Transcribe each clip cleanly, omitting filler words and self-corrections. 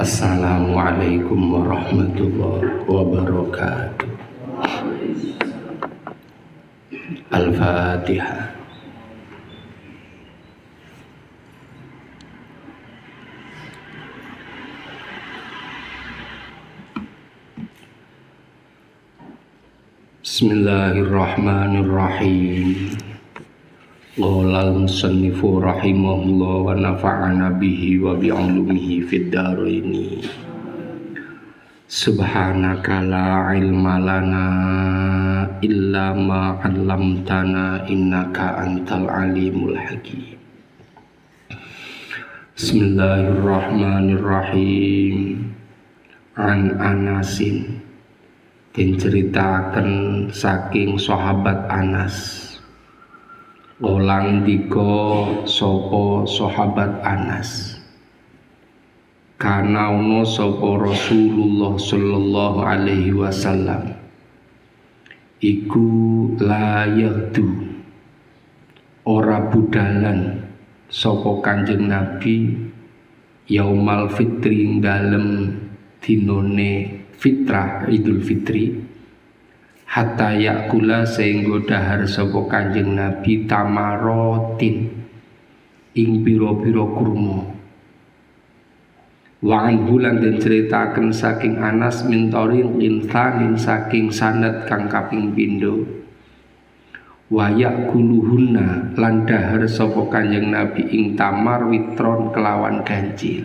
Assalamualaikum warahmatullahi wabarakatuh. Al-Fatihah. Bismillahirrahmanirrahim. Qala al-musannifu rahimahullah wa nafa'ana bihi wa bi'ulumihi fid dharaini. Subhanaka la ilma lana illa ma 'allamtana innaka antal alimul hakim. Bismillahirrahmanirrahim. An Anasin, den ceritaken saking sahabat Anas. Olang diko sopo sahabat Anas. Kana ono sopo Rasulullah sallallahu alaihi wasallam iku la yahdu, ora budalan sopo Kanjeng Nabi yaumal fitri dalem dinone fitrah Idul Fitri, hatta yakula sehingga dahar sapa Kanjeng Nabi tamarotin ing pira-pira kurma. Wa an bulan den ceritaken saking Anas mintorin insanin saking sanad kang kaping pindho. Wa yakuluhunna lan dahar sapa Kanjeng Nabi ing tamar witron kelawan ganjil.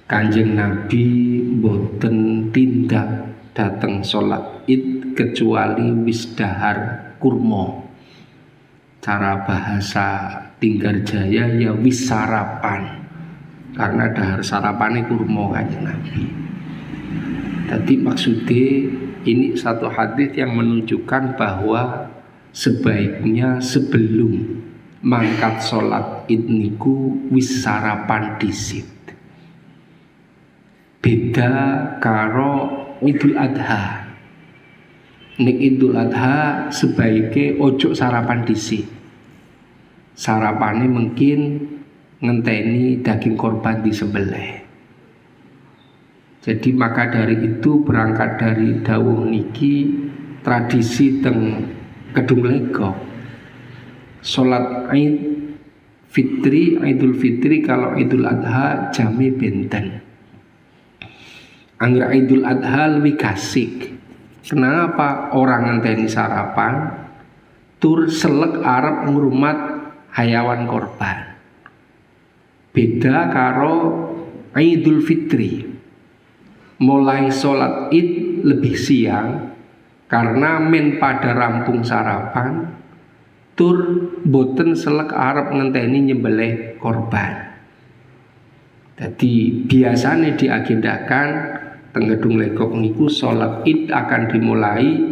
Kanjeng Nabi boten tindak dateng sholat id kecuali wis dahar kurma. Cara bahasa Tinggarjaya ya wis sarapan, karena dahar sarapane kurma Kanjeng Nabi. Tadi maksudnya ini satu hadis yang menunjukkan bahwa sebaiknya sebelum mangkat sholat id niku wis sarapan dhisit. Beda karo Idul Adha. Nek Idul Adha sebaiknya ojo sarapan dhisik. Sarapane mungkin ngenteni daging korban disembelih. Jadi maka dari itu berangkat dari dawuh niki tradisi teng Kedung Legok. Salat Idul Fitri kalau Idul Adha jame benten. Angger Idul Adha lebih kasik. Kenapa orang ngenteni sarapan tur selek arep ngrumat hayawan korban. Beda karo Idul Fitri. Mulai sholat id lebih siang karena men pada rampung sarapan tur boten selek arep ngenteni nyembelih korban. Jadi biasanya diagendakan Gedung Legok niku sholat id akan dimulai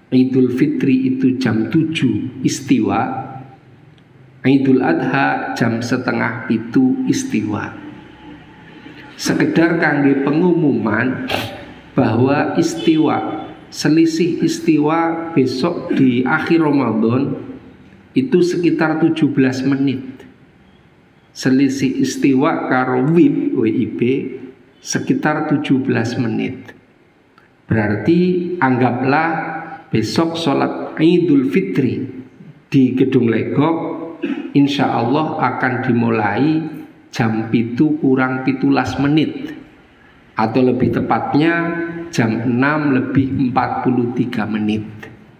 Idul Fitri itu jam 7 istiwa, Idul Adha jam 6:30 istiwa. Sekedar kangge pengumuman bahwa istiwa, selisih istiwa besok di akhir Ramadan itu sekitar 17 menit. Selisih istiwa karo WIB sekitar 17 menit. Berarti anggaplah besok sholat Idul Fitri di Gedung Legok insya Allah akan dimulai jam 7 kurang 17 menit, atau lebih tepatnya jam 6 lebih 43 menit.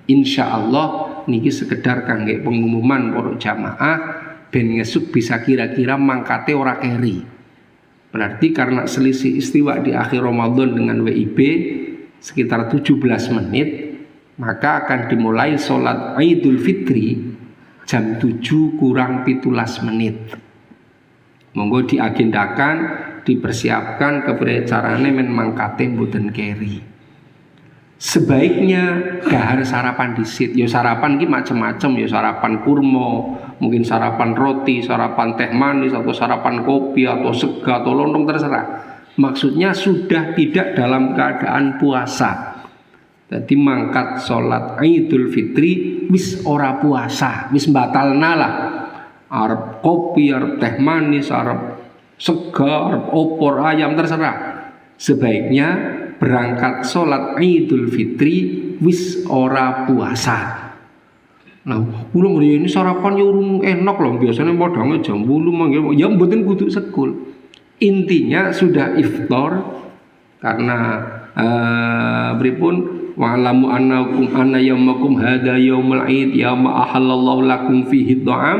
Insya Allah niki sekedar kangge pengumuman para jamaah ben ngesuk bisa kira-kira mangkate ora keri. Berarti karena selisih istiwa di akhir Ramadan dengan WIB sekitar 17 menit, maka akan dimulai sholat Idul Fitri jam 7 kurang 17 menit. Monggo diagendakan, dipersiapkan kepada carane men mangkate mboten keri. Sebaiknya dahar sarapan dhisit. Ya sarapan ki macam-macam, ya sarapan kurma, mungkin sarapan roti, sarapan teh manis, atau sarapan kopi, atau sega, atau lontong, terserah. Maksudnya sudah tidak dalam keadaan puasa. Jadi mangkat sholat Idul Fitri wis ora puasa, wis batalna lah. Arep kopi, arep teh manis, arep segar, opor, ayam terserah. Sebaiknya berangkat sholat Idul Fitri wis ora puasa. Nah, kula ngene sarapan yo urung enak loh, biasanya podange jam 8 mangke ya mboten kudu sekul. Intinya sudah iftar karena pripun wa'lamu anna yaumakum hadza yaumul id yauma ahallallahu lakum fihi ta'am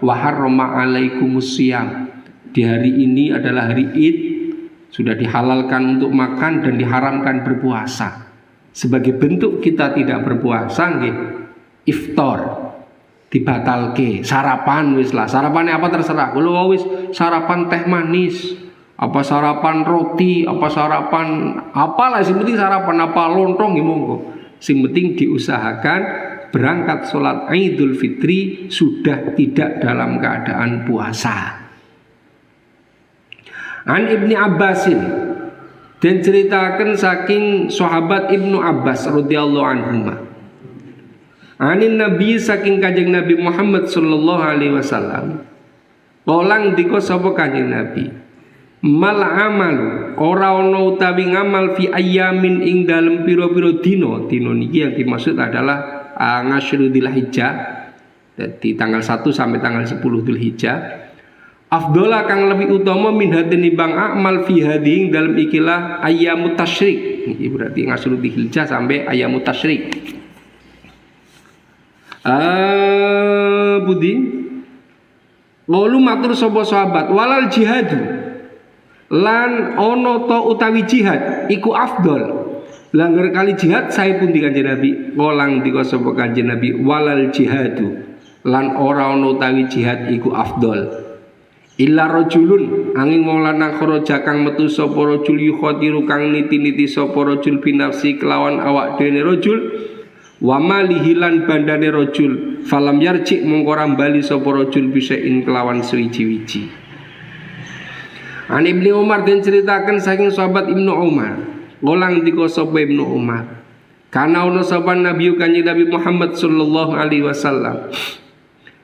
wa harrama 'alaikumus shiyam. Di hari ini adalah hari Id, sudah dihalalkan untuk makan dan diharamkan berpuasa. Sebagai bentuk kita tidak berpuasa nggih, iftar dibatalke, sarapan wis lah. Sarapannya apa terserah. Kalau wis sarapan teh manis, apa sarapan roti, apa sarapan apalah, sing penting sarapan apa lontong nggih monggo. Sing penting diusahakan berangkat sholat Idul Fitri sudah tidak dalam keadaan puasa. An Ibni Abbasin, dan ceritakan saking sahabat Ibnu Abbas radhiyallahu anhuma. Anin Nabi saking kanjeng Nabi Muhammad sallallahu alaihi wasallam. Kolang diko sapa kanjeng Nabi. Mal amalu ora ana utawi ngamal fi ayyamin ing dalem pira-pira dina. Dina niki yang dimaksud adalah Ngasru Dzulhijjah. Dari tanggal 1 sampai tanggal 10 Dzulhijjah. Afdola kang lebih utama min hadini bang amal fi hading dalam ikilah ayyamut tasyrik. Ini berarti Ngasru Dzulhijjah sampai ayyamut tasyrik. Budi lalu matur sapa sahabat walal jihadu lan ono to utawi jihad iku afdol. Langgar kali jihad saya pun di kanjeng Nabi kolang dika sapa kanjeng Nabi walal jihadu lan ora ono utawi jihad iku afdol. Illa rajulun angin wong lanang kharaja kang metu sapa rajul yukhatiru kang niti-niti sapa rajul binafsi kelawan awak dhewe rajul wa malihilan bandane rajul falam yarji mongko ora bali sapa rajul bisain kelawan suwiji-wiji. An Ibnu Umar den ceritakan saking sahabat Ibnu Umar ngolang dika sapa Ibnu Umar kana ono sapa Nabi kanjeng Nabi Muhammad sallallahu alaihi wasallam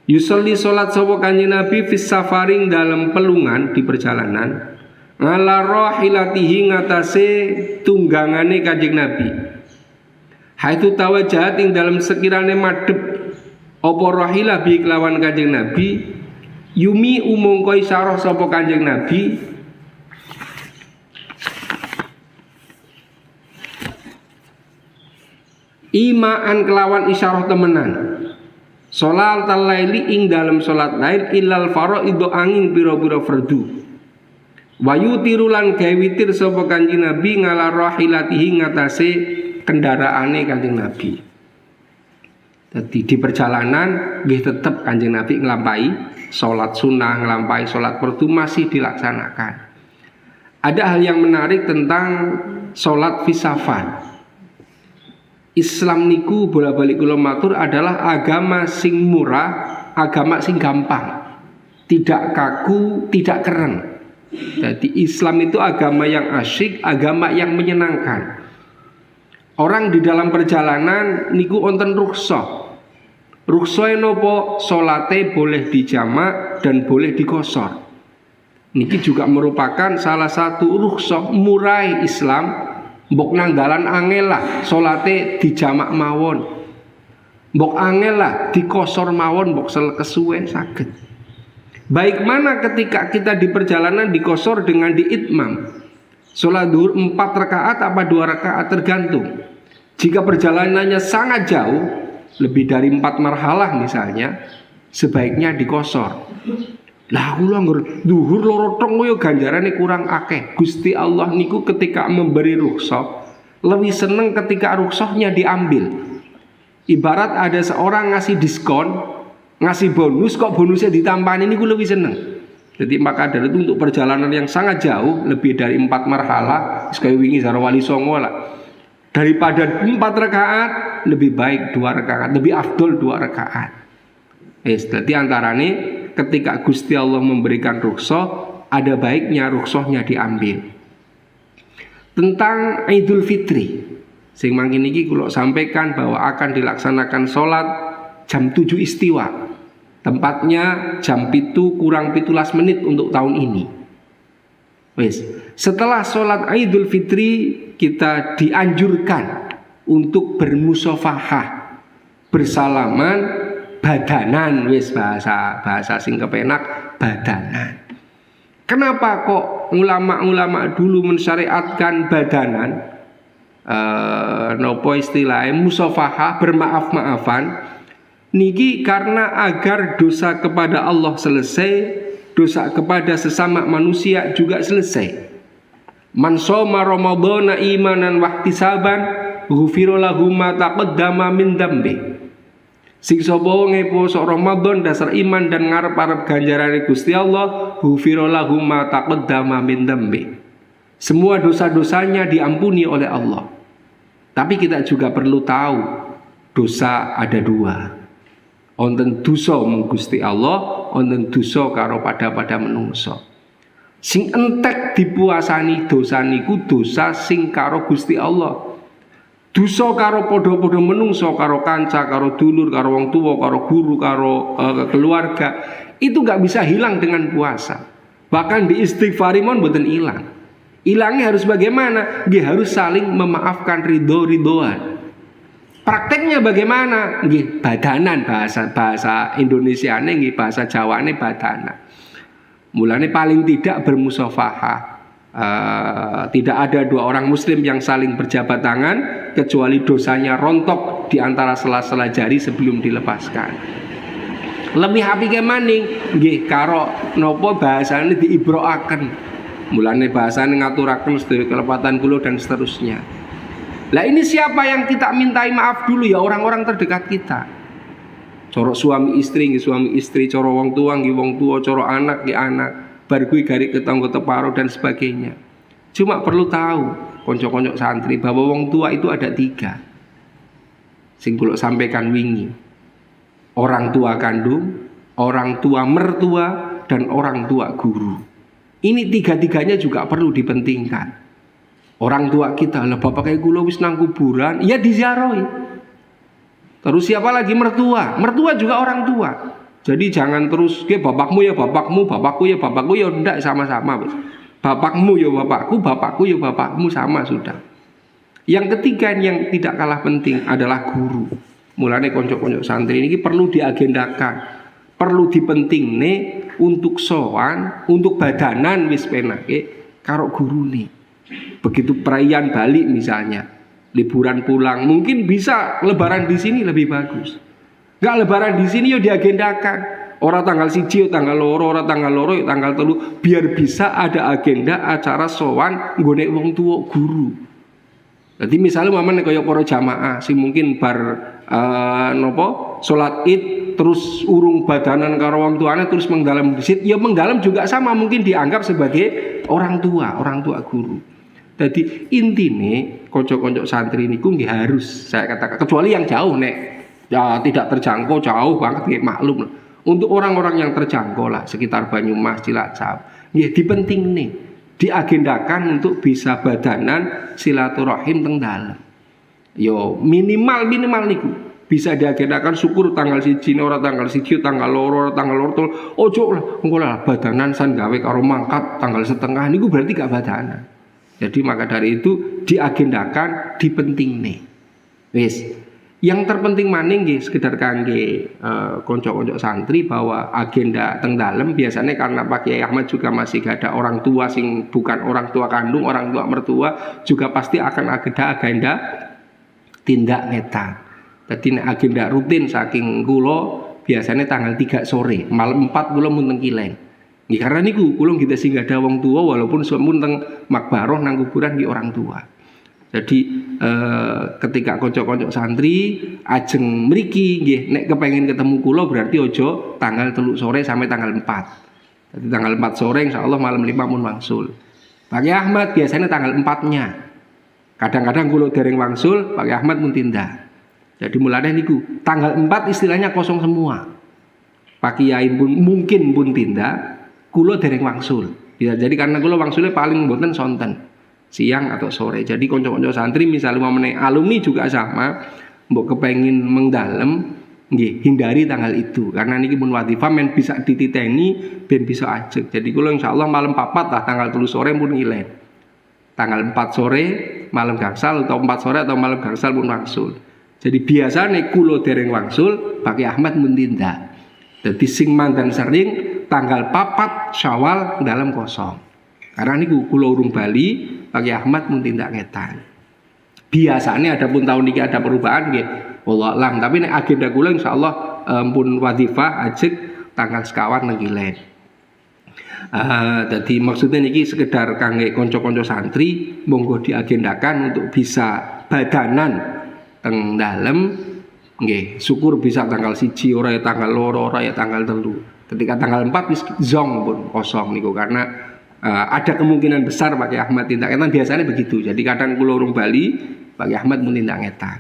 yusolli solat sapa kanjeng Nabi fis safaring dalam pelungan di perjalanan ngala rahilatihi ngatasé tunggangane kanjeng Nabi haitu tawajahat ing dalam sekirane madhep apa rahilah bi kelawan kanjeng Nabi yumi umangka isyarah sapa kanjeng Nabi imaan kelawan isyarah temenan Sholat al-laili ing dalam sholat lail ilal faraidu angin pira-pira fardu. Wayu tirulan gawe witir sapa kanjeng Nabi ngala rahilatihi ngatasé kendaraane kanjeng Nabi. Jadi di perjalanan nggih tetep kanjeng Nabi nglampahi sholat sunnah, nglampahi sholat fardu masih dilaksanakan. Ada hal yang menarik tentang sholat fi safar. Islam niku bolak-balik kula matur adalah agama sing murah, agama sing gampang. Tidak kaku, tidak keren. Jadi Islam itu agama yang asyik, agama yang menyenangkan. Orang di dalam perjalanan niku wonten rukhsah. Rukhsah napa? Salate boleh dijamak dan boleh dikosor. Niki juga merupakan salah satu rukhsah murai Islam. Mbok nang dalan angel lah salate dijamak mawon. Mbok angel lah dikosor mawon, mbok kesuwen saged. Baik mana ketika kita di perjalanan dikosor dengan diitmam. Salat zuhur 4 rakaat apa 2 rakaat tergantung. Jika perjalanannya sangat jauh, lebih dari 4 marhalah misalnya, sebaiknya dikosor. Lah kula ngger zuhur loro tok yo ganjarane kurang akeh. Gusti Allah niku ketika memberi rukhsah lebih seneng ketika rukhsahnya diambil. Ibarat ada seorang ngasih diskon, ngasih bonus kok bonusnya ditampani niku lebih seneng. Jadi maka dari itu untuk perjalanan yang sangat jauh lebih dari 4 marhalah, sekali wingi karo Wali Songo lah. Daripada 4 rakaat lebih baik 2 rakaat, lebih afdol 2 rakaat. Jadi antarane ketika Gusti Allah memberikan rukhsah, ada baiknya rukhsahnya diambil. Tentang Idul Fitri, sing mangkin iki kula sampaikan bahwa akan dilaksanakan sholat jam 7 istiwa. Tempatnya jam 7 kurang 17 menit untuk tahun ini. Wis, setelah sholat Idul Fitri kita dianjurkan untuk bermusafahah, bersalaman badanan, wis bahasa sing kepenak badanan. Kenapa kok ulama-ulama dulu mensyariatkan badanan? Nopo istilahnya musafahah, bermaaf-maafan niki karena agar dosa kepada Allah selesai, dosa kepada sesama manusia juga selesai. Man shoma ramadhana imanan wahtisaban ghufira lahu ma taqaddama min dambi. Sing sapa wong poso Ramadan dasar iman dan ngarep-arep ganjarane Gusti Allah, ghufira lahu ma taqaddama min dambi. Semua dosa-dosanya diampuni oleh Allah. Tapi kita juga perlu tahu dosa ada dua. Wonten dosa mung Gusti Allah, wonten dosa karo pada menungso. Sing entek dipuasani dosa niku dosa sing karo Gusti Allah. Dosa karo podo-podo menungso, karo kanca, karo dulur, karo wong tua, karo guru, karo keluarga, itu nggak bisa hilang dengan puasa. Bahkan di istighfari mon mboten hilang. Hilangnya harus bagaimana? Dia harus saling memaafkan, ridho-ridhoan. Prakteknya bagaimana? Nggih badanan, bahasa Indonesiane nggih, bahasa Jawane badanan. Mulane paling tidak bermusafahah. Tidak ada dua orang muslim yang saling berjabat tangan kecuali dosanya rontok di antara sela-sela jari sebelum dilepaskan. Lebih apike maning nggih karo napa bahasane diibroaken. Mulane bahasane ngaturaken sedaya kelepatan kula dan seterusnya. Lah ini siapa yang kita mintai maaf dulu? Ya orang-orang terdekat kita. Coro suami istri nggih suami istri, coro wong tua nggih wong tua, coro anak nggih anak. Bar kuwi garik ketangga teparo dan sebagainya. Cuma perlu tahu konco-konco santri bahwa wong tua itu ada 3. Sing kula sampaikan wingi. Orang tua kandung, orang tua mertua, dan orang tua guru. Ini 3-3-nya juga perlu dipentingkan. Orang tua kita, lah bapak kayak kula wis nang kuburan, ya diziarahi. Terus siapa lagi mertua? Mertua juga orang tua. Jadi jangan terus ke bapakmu ya bapakmu, bapakku ya bapakku, ya ndak sama-sama. Bapakmu ya bapakku ya bapakmu, sama sudah. Yang ketiga yang tidak kalah penting adalah guru. Mulane konco-konco santri ini perlu diagendakan, perlu dipentingne untuk sowan, untuk badanan wis penake karo gurune. Begitu perayaan balik misalnya, liburan pulang, mungkin bisa lebaran di sini lebih bagus. Gak lebaran di sini yo diagendakan. Orang tanggal 1, tanggal 2, orang tanggal 2, tanggal 3, biar bisa ada agenda acara sowan nggone wong tua guru. Jadi misalnya mamane kaya para jamaah sing mungkin bar salat Id terus urung badanan karo wong tuane terus mengdalam masjid, ya mengdalam juga sama mungkin dianggap sebagai orang tua guru. Jadi intine konco-konco santri niku nggih harus saya katakan, kecuali yang jauh nek ya tidak terjangkau jauh banget nggih maklum. Untuk orang-orang yang terjangkau lah sekitar Banyumas, Cilacap, nggih dipentingne, diagendakan untuk bisa badanan silaturahim teng dalem. Yo minimal niku bisa diagendakan syukur tanggal 1 ora tanggal 1, tanggal 2, tanggal 2. Ojo lah engko lah badanan san gawe karo mangkat tanggal setengah niku berarti gak badanan. Jadi maka dari itu diagendakan, dipentingne. Wis. Yang terpenting maning nggih sekedar kangge konco-konco santri bahwa agenda teng dalem biasanya karena Pak Kiai Ahmad juga masih gak ada orang tua sing bukan orang tua kandung, orang tua mertua, juga pasti akan agenda tindak ngetan. Jadi agenda rutin saking kula biasanya tanggal 3 sore, malam 4 kula mun teng Kileng. Nggih karena niku kula kita sing gak ada wong tua walaupun sampun teng makbaroh nang kuburan di orang tua. Jadi ketika konco-konco santri ajeng mriki nggih nek kepengin ketemu kula berarti ojo tanggal 3 sore sampai tanggal 4. Jadi tanggal 4 sore insyaallah malam 5 mun wangsul. Pak Ahmad biasanya tanggal 4-nya. Kadang-kadang kula dereng wangsul, Pak Ahmad mun tindak. Jadi mulane niku tanggal 4 istilahnya kosong semua. Pak Kiai pun mungkin pun tindak, kula dereng wangsul. Bisa jadi karena kula wangsulnya paling mboten sonten. Siang atau sore. Jadi konco-konco santri misalnya mau alumni juga sama, mbok kepengin mengdalem Nggih, hindari tanggal itu karena niki mun wadifah men bisa dititeni ben bisa ajeg. Jadi kula insyaallah malam 4 lah tanggal 3 sore pun ilen. Tanggal 4 sore malam gangsal atau 4 sore atau malam gangsal pun wangsul. Jadi biasanya kula dereng wangsul, Pak Ahmad mun tindak. Jadi sing mandan sering tanggal 4 Syawal dalam kosong. Karena niku kula urung bali, Pak Ahmad mun tindak ngetan. Biasanya ada pun tahun ini ada perubahan nggih. Wallah alam, tapi nek agenda kula insyaallah pun wadifah ajeg tanggal sekawan nang ilen. Jadi maksudnya niki sekedar kangge konco-konco santri monggo diagendakan untuk bisa badanan teng dalem nggih, syukur bisa tanggal 1 ora ya tanggal 2 ora ya tanggal 3. Ketika tanggal 4 wis zong pun kosong niku karena ada kemungkinan besar Pak Ahmad tindak ngetan biasanya begitu. Jadi kadang kula urung bali, Pak Ahmad mun tindak ngetan.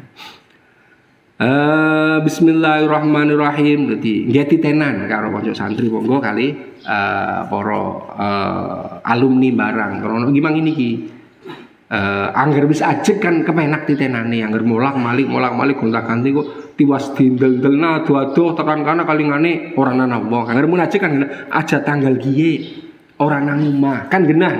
Bismillahirrahmanirrahim. Jadi nggih titenan karo kanca santri monggo kali para alumni barang. Karena gimana ini ki? Angger bisa ajeg kan kepenak titenane, angger molak-malik gonta-ganti kok tiwas dindel-delna adu-adu tekan kana kalingane ora ana wong. Angger mun ajeg kan aja tanggal kiye ora nang omah kan genah.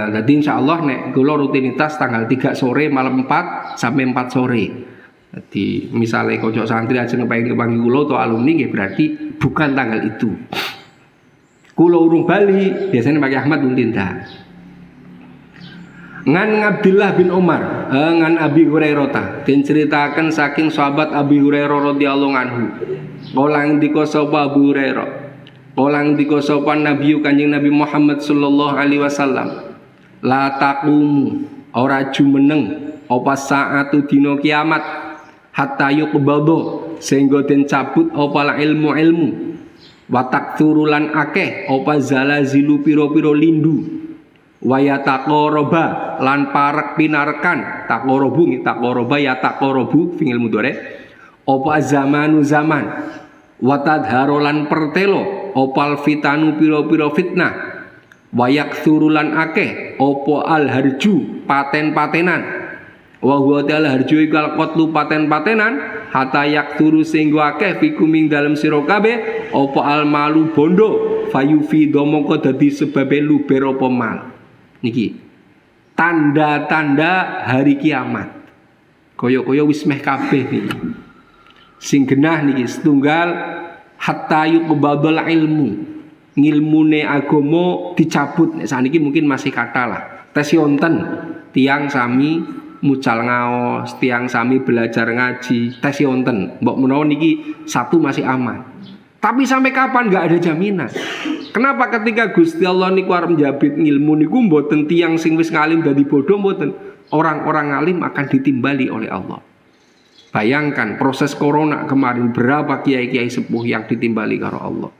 Jadi insyaallah nek kula rutinitas tanggal 3 sore malam 4 sampai 4 sore. Jadi misalnya kanca santri aja ngepengin kepanggih kula atau alumni nggih berarti bukan tanggal itu. Kula urung bali, biasanya Pak Ahmad mun tindak. Ngan Abdullah bin Umar, ngan Abi Hurairah den ceritaken saking sahabat Abi Hurairah radhiyallahu anhu. Kala ndika sapa Abu Hurairah Olang diko sopan Nabi Kanjeng Nabi Muhammad sallallahu alaihi wasallam. La taqumu ora jumeneng apa saatu dina kiamat hatta yuqbadha sehingga den cabut apa ilmu-ilmu wa takturulan akeh apa zalazilu pira-pira lindu wa yataqaraba lan parek pinarekan taqarabu taqaraba ya taqarabu fi'il mudhari apa zamanu zaman wa tadharolan pertelo opal fitanu piro-piro fitnah wayak surulan akeh opo al harju paten-patenan wa huwa ta'ala harju ikal qatlu paten-patenan hatta yak turu singgo akeh fikuming dalam sira kabeh opo al malu bondo fayufi domongko dadi sebabe luber opo mal. Niki tanda-tanda hari kiamat kaya-kaya wis meh kabeh niki sing genah niki setunggal hatta yuqbadul ilmu ngilmune agama dicabut. Nek saniki mungkin masih kata lah tes yonten tiang sami mucal ngaos, tiang sami belajar ngaji, tes yonten mbok menawa niki satu masih aman. Tapi sampai kapan nggak ada jaminan. Kenapa ketika Gusti Allah niku arep njabit ngilmu niku mboten tiang sing wis ngalim dadi bodoh mboten. Orang-orang alim akan ditimbali oleh Allah. Bayangkan proses corona kemarin berapa kiai-kiai sepuh yang ditimbali karo Allah.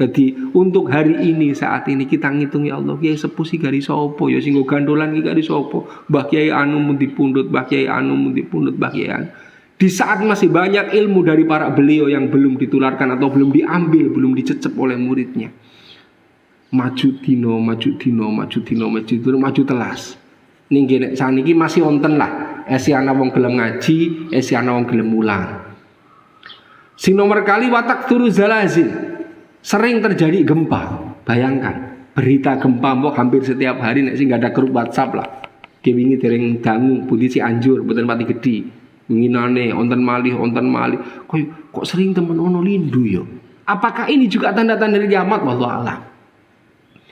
Jadi untuk hari ini saat ini kita ngitung ya Allah kiai sepuh sih gari sopo ya singgo gandolan iki gari sopo Mbah Kiai anu mun dipundhut Mbah Kiai anu mun dipundhut Mbah Kiai anu. Di saat masih banyak ilmu dari para beliau yang belum ditularkan atau belum diambil, belum dicecep oleh muridnya. Maju dino, maju telas. Ninggi nek saniki masih wonten lah. Esi ana wong gelem ngaji, esi ana wong gelem mulang. Sing nomor kali watak turu zalazil. Sering terjadi gempa. Bayangkan, berita gempa mbok hampir setiap hari nek sing enggak ada grup WhatsApp lah. Ki wingi dereng dangu Budi Cianjur, mboten pati gedhi. Winginane onten malih. Kok sering temen ono lindu yo. Apakah ini juga tanda-tanda kiamat wallahu a'lam.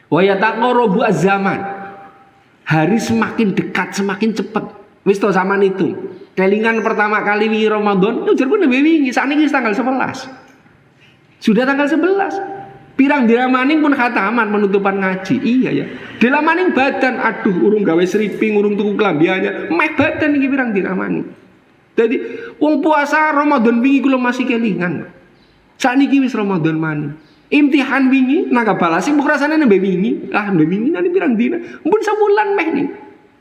Wa yataqarabu az-zaman. Hari semakin dekat, semakin cepat. Wis to zaman itu. Kelingan pertama kali wingi Ramadan, ujar pun lebih wingi. Sakniki tanggal 11. Sudah tanggal 11. Pirang diramaning pun khataman penutupan ngaji. Iya ya. Dilamaning badan, aduh urung gawe seriping, urung tuku klambi anyar. Meh badan iki pirang diramaning. Jadi wong puasa Ramadan wingi kula masih kelingan. Sakniki wis Ramadan maning. Imtihan wingi naga balasi mbok rasane nembe wingi. Nembe wingi nanti pirang dina. Mumpun sabulan meh nih.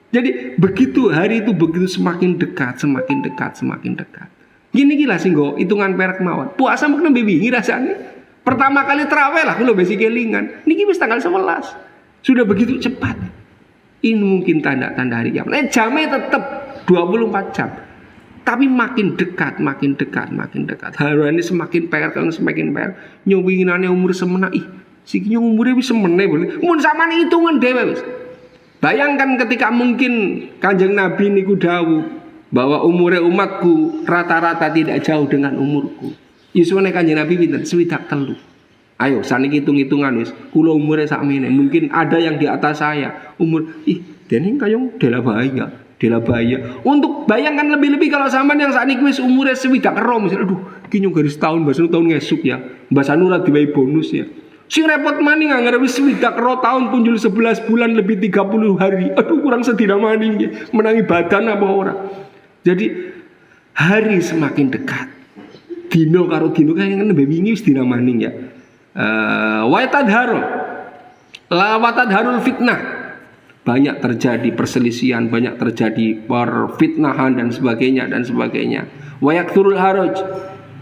Jadi begitu hari itu begitu semakin dekat. Gini sing go hitungan perak mawon. Puasa mung nembe wingi rasane. Pertama kali tarawih lah kula besi kelingan. Niki wis tanggal 11. Sudah begitu cepat. Ini mungkin tanda-tanda hari kiamat. Jamnya tetap 24 jam. Tapi makin dekat. Harane semakin per. Nyowinginane umur semena siki umure wis semene boleh. Mun samane hitungan dhewe wis. Bayangkan ketika mungkin Kanjeng Nabi niku dawuh bahwa umure umatku rata-rata tidak jauh dengan umurku. Yuswane Kanjeng Nabi pinten? 63. Ayo saniki hitung-hitungan wis. Kula umure sakmene. Mungkin ada yang di atas saya. Umur dene kayong dela bahaya. Untuk bayangkan lebih-lebih kalau sampean yang saat ini wis umure 62 misalnya, aduh, ki nyung garis tahun mbasanu tahun ngesuk ya. Mbasanu ora diwehi bonus ya. Sing repot maning anggere wis 62 tahun punjul 11 bulan lebih 30 hari. Aduh, kurang sedina maning ya. Menangi badan apa ora. Jadi hari semakin dekat. Dino karo dino kaya nembe wingi wis dina maning ya. Wa tadharul fitnah. Banyak terjadi perselisihan, banyak terjadi perfitnahan dan sebagainya. Wa yakthurul haraj,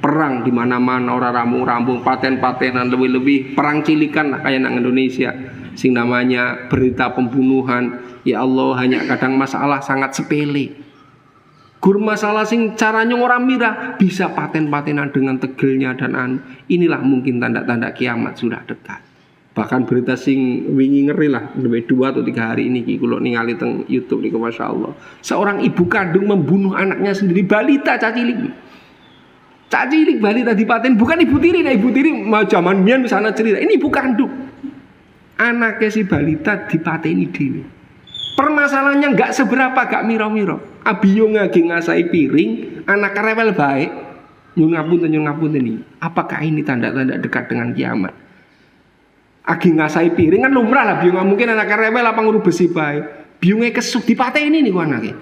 perang di mana-mana, orang rambung-rambung, paten-patenan, lebih-lebih perang cilikan lah kayak nang Indonesia. Sing namanya berita pembunuhan, ya Allah, hanya kadang masalah sangat sepele. Gur masalah sing caranya orang mira bisa paten-patenan dengan tegelnya dan inilah mungkin tanda-tanda kiamat sudah dekat. Bahkan berita sing wingi ngeri lah, lebih 2 atau 3 hari ini kula ningali teng YouTube niku masyaallah. Seorang ibu kandung membunuh anaknya sendiri, balita cacilik. Cacilik balita dipaten, bukan ibu tiri, mau zaman biyen misalnya cerita, ini ibu kandung. Anaknya si balita dipateni dhewe. Permasalahannya enggak seberapa, gak miro-miro. Abiyo ngagi ngasai piring, anak rewel baik. Nyun ngapunten ini. Apakah ini tanda-tanda dekat dengan kiamat? Agi ngasai piring kan lumrah lah, biung mungkin anak rewel apa nguru besi bae. Biungnya kesuk dipateni niku anaknya.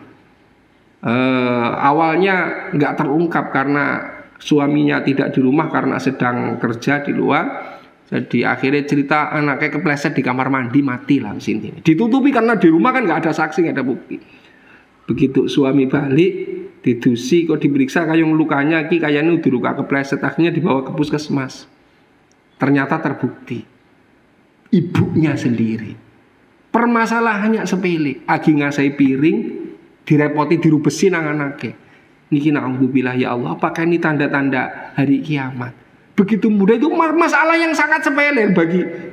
Awalnya nggak terungkap karena suaminya tidak di rumah karena sedang kerja di luar. Jadi akhirnya cerita anaknya kepleset di kamar mandi, mati lah sini. Ditutupi karena di rumah kan nggak ada saksi, nggak ada bukti. Begitu suami balik, didusi kok diperiksa kayong lukanya kayaknya udah luka kepleset, akhirnya dibawa ke puskesmas. Ternyata terbukti ibunya sendiri. Permasalahannya sepele, agi ngasai piring direpoti dirubesi nang anake. Niki naudzubillah ya Allah, apakah ini tanda-tanda hari kiamat? Begitu mudah, itu masalah yang sangat sepele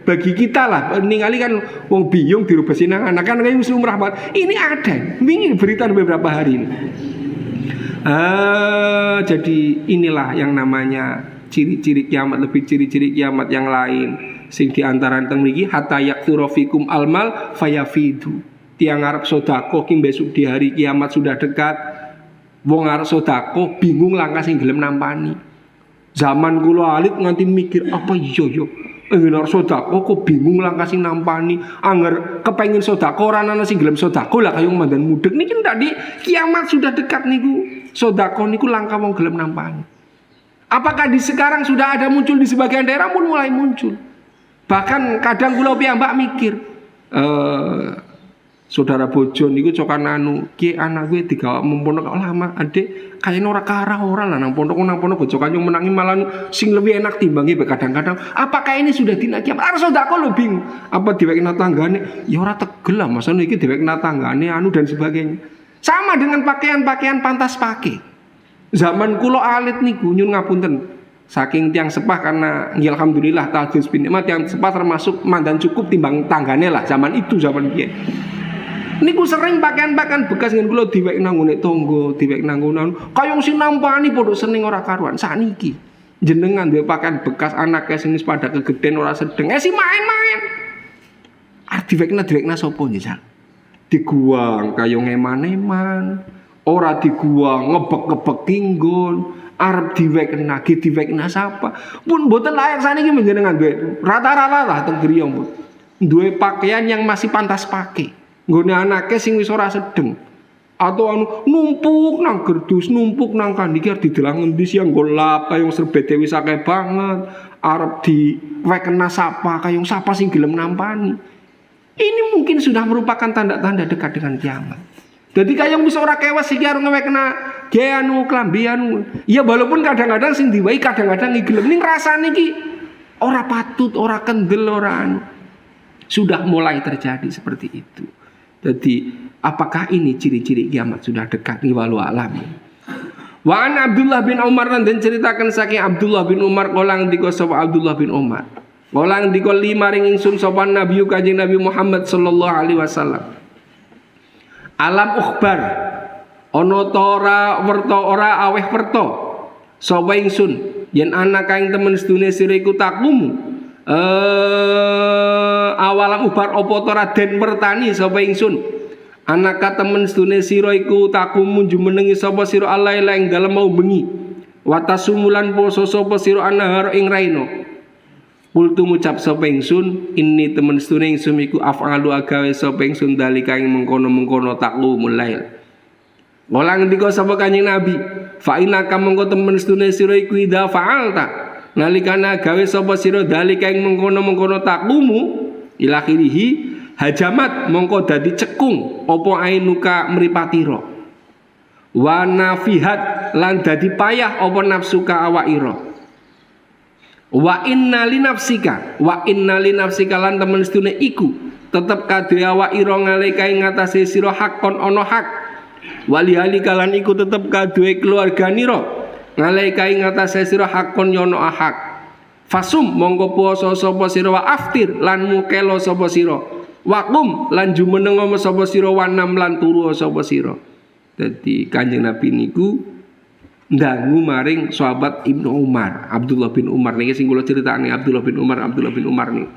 bagi kita lah. Ningali kan wong biyung dirubesi nang anak kan kayak muslim rahmat. Ini ada, ingin berita beberapa hari ini. Jadi inilah yang namanya ciri-ciri kiamat, lebih ciri-ciri kiamat yang lain. Sing diantaran teng mriki hatta yaktsura fikum almal fayafidu. Tiang arep sedekah ki besok di hari kiamat sudah dekat. Wong arep sedekah bingung langkah sing gelem nampani. Zaman kula alit nganti mikir apa iya arep sedekah kok bingung langkah sing nampani. Angger kepengin sedekah ora ana sing gelem sedekah lah kayong mandan mudeng niki tadi kiamat sudah dekat niku. Sedekah niku langkah wong gelem nampani. Apakah di sekarang sudah ada muncul di sebagian daerah pun mulai muncul. Bahkan kadang kula piyambak mikir, saudara bojo niku cokan ki anak gue digawa mempondok lama adik kayaknya ora karah ora lah nang pondok bojo kanjung menangi malah sing lebih enak timbangi kadang-kadang. Apakah ini sudah dina kiamat? Arep sedekah lho bingung. Apa diwekna tanggane? Ya ora tegel lah masane iki diwekna tanggane dan sebagainya. Sama dengan pakaian-pakaian pantas pakai. Zaman kula alit niku nyun ngapunten. Saking tiang sepah karena ya alhamdulillah tahajud bin nikmat tiang sepah termasuk mandan cukup timbang tanggane lah zaman itu zaman biyen. Niku sering pakaian-pakaian bekas ngene kula diwek nang ngene tangga, diwek nang ngono. Kayong sing nampani padha seneng ora karuan. Sakniki jenengan duwe pakaian bekas anake sing wis pada kegeden ora sedeng. Si main-main. Diwekna sapa njal? Diguang kayong eman-eman. Ora diguang ngebek-ngebek tinggon. Arab diwekna sapa pun mboten layak saniki menjenengan duwe rata-rata lah teng griya pun duwe pakaian yang masih pantas pakai nggone anake sing wis ora sedeng atau numpuk nang gerdus numpuk nang kandikir didelang ngendi siang golap kayong serbete wis akeh banget arep diwekna sapa kayong sapa sing gelem nampani. Ini mungkin sudah merupakan tanda-tanda dekat dengan kiamat. Jadi kayong bisa ora kewas iki arep ngewekna ge anu klambi anu. Ya walaupun kadang-kadang sing diwai kadang-kadang iki gelem ning rasane iki ora patut, ora kendel, ora anu. Sudah mulai terjadi seperti itu. Jadi apakah ini ciri-ciri kiamat sudah dekat? Wallahu alam. Wa an Abdullah bin Umar lan den ceritakan saking Abdullah bin Umar kala ngendika sapa Abdullah bin Umar. Kala ngendika lima ring ingsun sapa Nabi Kanjeng Nabi Muhammad sallallahu alaihi wasallam. Alam ukhbar ana ta ora aweh werta sapa ingsun yen ana kaing temen sedune sira iku takumu awalam ubar apa ta raden wertani sapa ingsun anaka temen sedune sira iku takumu jumenengi sapa sira alaila ing dalem mau bengi watasumulan poso sapa sira anahar ing raino kultu ngucap sapa ingsun inni temen sedune ingsun iku afalu agawe sapa ingsun dalika ing mengkono-mengkono takumul lail Mola ngendika sapa Kanjeng Nabi, fa inaka mengko temen sedune sira iku idza fa'alta. Nalikana gawe sapa sira dalika ing mengkono-mengkono takumu ila akhirih hajamat mongko dadi cekung apa ainuka mripatira. Wa nafihat lan dadi payah apa nafsuka awakira. Wa inna li nafsika lan temen sedune iku tetep kadhe awakira ngalika ing ngatasé sira hakon ana hak. Walihali kalan iku tetep kaduwe keluarganira ngalika ing ngatasé sira hakon yono ahak fasum mongko puasa sapa sira wa aftir lan mukelo sapa sira waqum lan jumeneng sapa sira wanam lan turu sapa sira. Dadi Kanjeng Nabi niku ndangu maring sahabat Ibnu Umar, Abdullah bin Umar niki sing kula critakne Abdullah bin Umar nih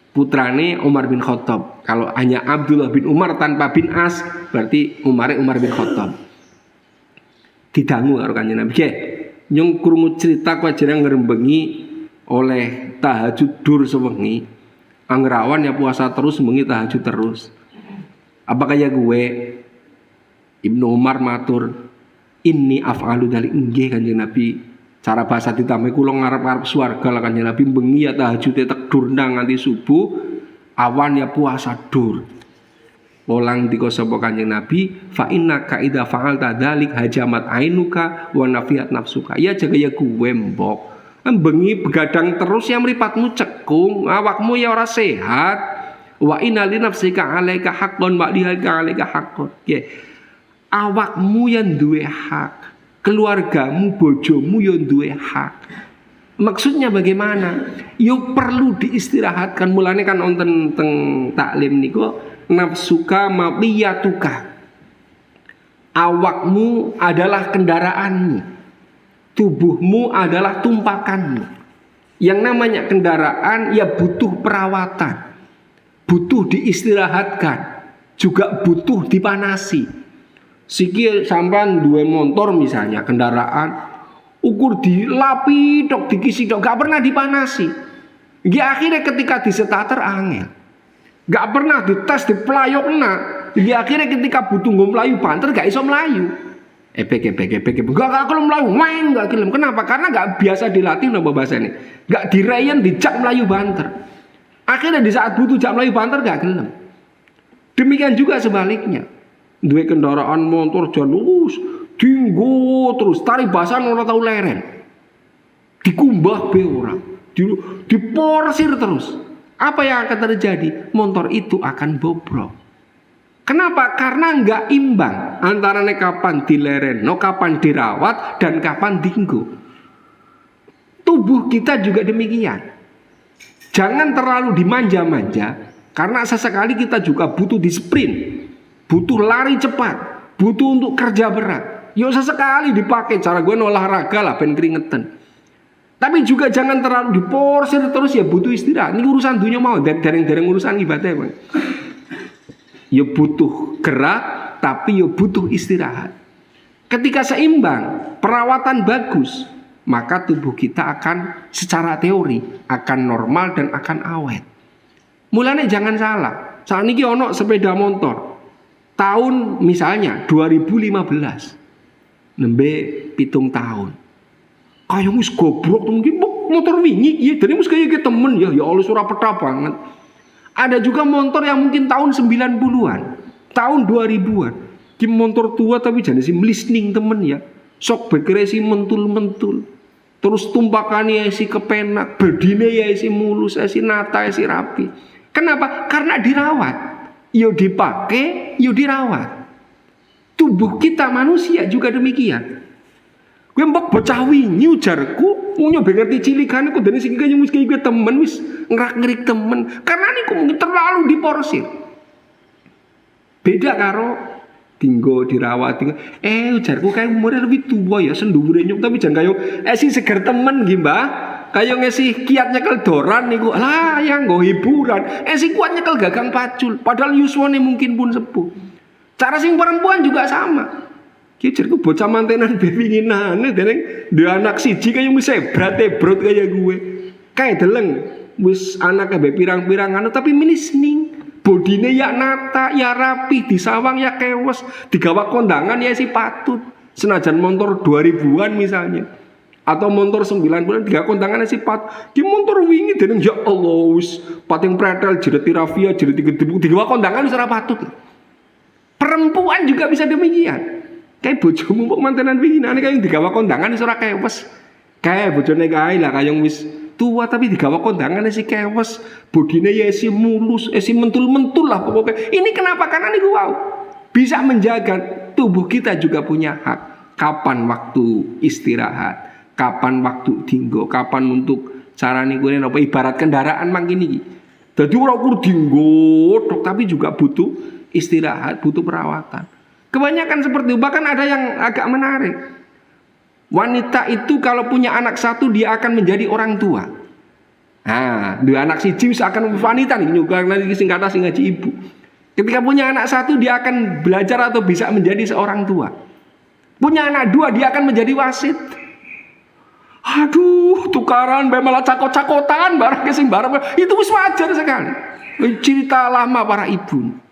putrane Umar bin Khattab. Kalau hanya Abdullah bin Umar tanpa bin As berarti Umar bin Khattab. Didangu karo Kanjeng Nabi. Nggih, nyung krungu cerita kok jeneng ngrembengi oleh tahajud dur sewengi. Angrawan ya puasa terus bengi tahajud terus. Apa kaya gue Ibnu Umar matur, "Inni af'alu dzalik." Nggih Kanjeng Nabi. Cara bahasa ditambahi kula ngarep-arep swarga lah Kanjeng Nabi bengi ya tahajude tek dur nang nganti subuh, awan ya puasa dur. Polang dika sapa Kanjeng Nabi, fa innaka idza fa'alta dzalik hajamat ainuka wa nafiat nafsuka. Ya jaga ya kuwe mbok. Bengi begadang terus ya mripatmu cekung, awakmu ya ora sehat. Wa inna li nafsika 'alaika haqqan wa lihalika 'alaika haqqan. Awakmu yang duwe hak. Keluargamu, bojomu yang duwe hak. Maksudnya bagaimana? Yo perlu diistirahatkan. Mulane kan wonten teng taklim niku nafsuka maqiyatuka. Awakmu adalah kendaraanmu. Tubuhmu adalah tumpakanmu. Yang namanya kendaraan ya butuh perawatan. Butuh diistirahatkan. Juga butuh dipanasi. Sikil sampean duwe motor misalnya kendaraan ukur dilapi tok dikisi tok gak pernah dipanasi. Ya akhirnya ketika disetater angel. Gak pernah dites diplayokna. Ya akhirnya ketika butuh nggo mlayu banter gak iso mlayu. Epek gak kelem mlayu, main gak kelem. Kenapa? Karena gak biasa dilatih napa bahasane. Gak direyen dijak mlayu banter. Akhirnya di saat butuh jak mlayu banter gak kelem. Demikian juga sebaliknya. Duwe kendaraan motor jalus dinggo terus taribasan ora tau leren. Dikumbah be orang. Diporsir terus. Apa yang akan terjadi? Motor itu akan bobrok. Kenapa? Karena enggak imbang antara kapan dileren, kapan dirawat dan kapan dinggo. Tubuh kita juga demikian. Jangan terlalu dimanja-manja karena sesekali kita juga butuh di sprint. Butuh lari cepat, butuh untuk kerja berat. Yo sesekali dipakai cara gue olahraga lah, ben keringetan. Tapi juga jangan terlalu diporsir terus ya butuh istirahat. Ini urusan dunia mau, dereng-dereng urusan ibadah bang. Yo butuh gerak, tapi yo butuh istirahat. Ketika seimbang, perawatan bagus, maka tubuh kita akan secara teori akan normal dan akan awet. Mulanya jangan salah. Saat ini ono sepeda motor. Tahun misalnya 2015 nembe 7 tahun kayak wis goblok mungkin motor wingi ya dari mus kayak temen ya Allah surah peta banget. Ada juga motor yang mungkin tahun 90-an tahun 2000-an ki motor tua tapi jenis si melisning temen ya sok bekeresi mentul-mentul terus tumpakannya si kepenak bedine ya si mulus si nata si rapi. Kenapa? Karena dirawat. Yo dipakai, yo dirawat. Tubuh kita manusia juga demikian. Kowe mbok bocah wingi ujarku nyoba ngerti cilikane kudune sing kaya wis kaya temen wis ngrak-ngrik temen. Karena niku mungkin terlalu diporsir. Beda karo dinggo dirawat. Ujarku kayak umure lebih tua ya sendure nyuk tapi jangan kayak sing seger temen nggih, Mbah. Kayak ngasih kiat nyekel doran niku. Lah ya nggo hiburan. Sing kuat nyekel gagang pacul padahal yuswane mungkin pun sepuh. Cara sing perempuan juga sama. Ki jarku bocah mantenan bewinginane dereng duwe anak siji kaya wis hebrat kaya gue. Kayak deleng wis anak abe pirang-pirang tapi minisning. Bodine ya nata, ya rapi, disawang ya kewes, digawa kondangan ya si patut. Senajan motor 2000-an misalnya. Atau motor 90-an digawa kondangan ya si patut. Ki motor wingi dereng ya Allah wis pating pretel jedet tirafia jedet gedebuk digawa kondangan wis ora patut. Perempuan juga bisa demikian. Kayak bojomu kok mantenan winginane kayak digawa kondangan wis ora kewes. Kayak bojone kae lah kayak wis tua tapi digawa kondangan si kewes. Bodine ya si mulus, si mentul-mentul lah pokoknya. Ini kenapa? Karena niku wow. Bisa menjaga tubuh kita juga punya hak. Kapan waktu istirahat, kapan waktu dinggo, kapan untuk cara niku apa ibarat kendaraan mangkin iki. Dadi ora kudu dinggo tok tapi juga butuh istirahat, butuh perawatan. Kebanyakan seperti itu. Bahkan ada yang agak menarik. Wanita itu kalau punya anak satu dia akan menjadi orang tua. Nah, dua anak siji akan wanita nih juga nanti singkatan sing ngaji ibu. Ketika punya anak satu dia akan belajar atau bisa menjadi seorang tua. Punya anak dua dia akan menjadi wasit. Aduh, tukaran malah cakot-cakotan barang sing barang itu wis wajar sekali. Cerita lama para ibu.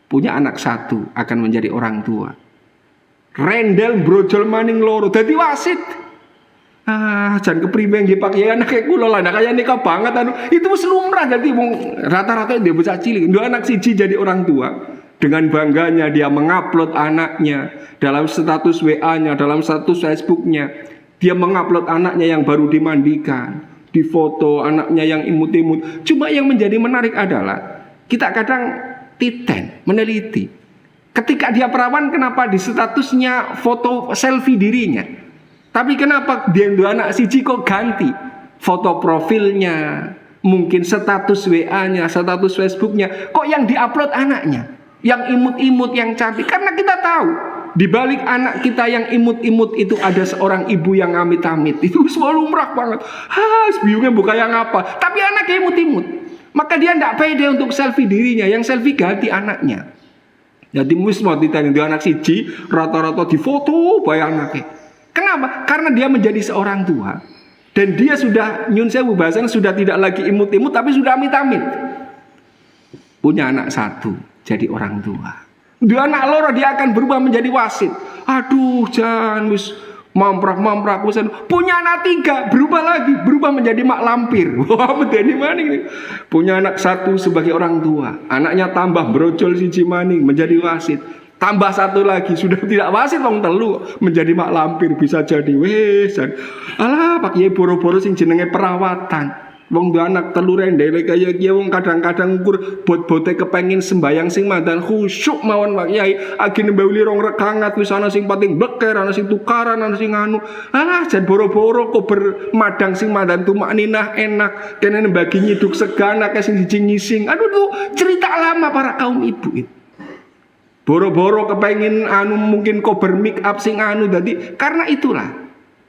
Punya anak satu akan menjadi orang tua. Rendel brojol maning loro dadi wasit. Jangan kepriwe nggih Pak ya anak kayak kula lah kaya nikah banget itu wis lumrah dadi wong rata-rata dia bocah cilik. Dua anak siji jadi orang tua. Dengan bangganya dia mengupload anaknya dalam status WA-nya, dalam status Facebook-nya. Dia mengupload anaknya yang baru dimandikan, di foto anaknya yang imut-imut. Cuma yang menjadi menarik adalah kita kadang titen, meneliti. Ketika dia perawan, kenapa di statusnya foto selfie dirinya? Tapi kenapa dia dua anak siji kok ganti foto profilnya, mungkin status WA-nya, status Facebook-nya, kok yang diupload anaknya, yang imut-imut, yang cantik? Karena kita tahu di balik anak kita yang imut-imut itu ada seorang ibu yang amit-amit. Itu selalu lumrah banget. Biungnya bukan yang apa, tapi anaknya imut-imut. Maka dia tidak pede untuk selfie dirinya, yang selfie ganti anaknya. Jadi mus mau ditanya dia anak siji, rata-rata difoto bae anaknya. Kenapa? Karena dia menjadi seorang tua dan dia sudah nyun sewu bahasanya sudah tidak lagi imut-imut tapi sudah amit-amit. Punya anak satu, jadi orang tua. Dua anak loro dia akan berubah menjadi wasit. Aduh, jangan wis mamprak usan. Punya anak tiga berubah menjadi mak lampir. Wah, medeni maning nih. Punya anak satu sebagai orang tua, anaknya tambah brojol siji maning menjadi wasit. Tambah satu lagi sudah tidak wasit wong telu menjadi mak lampir bisa jadi wis. Alah, Pak Yai boro-boro sing jenenge perawatan. Wong dua anak telu rendele kaya kiye wong kadang-kadang ukur bot-bote kepengin sembayang sing mandan khusyuk mawon Pak Yai agi nembeli rong rekangat wis ana sing pating bleker ana sing tukaran ana sing anu alah jan boro-boro kok bermadang sing mandan tumak ninah enak kene nembagi nyiduk segan akeh sing siji ngising aduh tuh cerita lama para kaum ibu itu boro-boro kepengin anu mungkin kok bermake up sing anu dadi karena itulah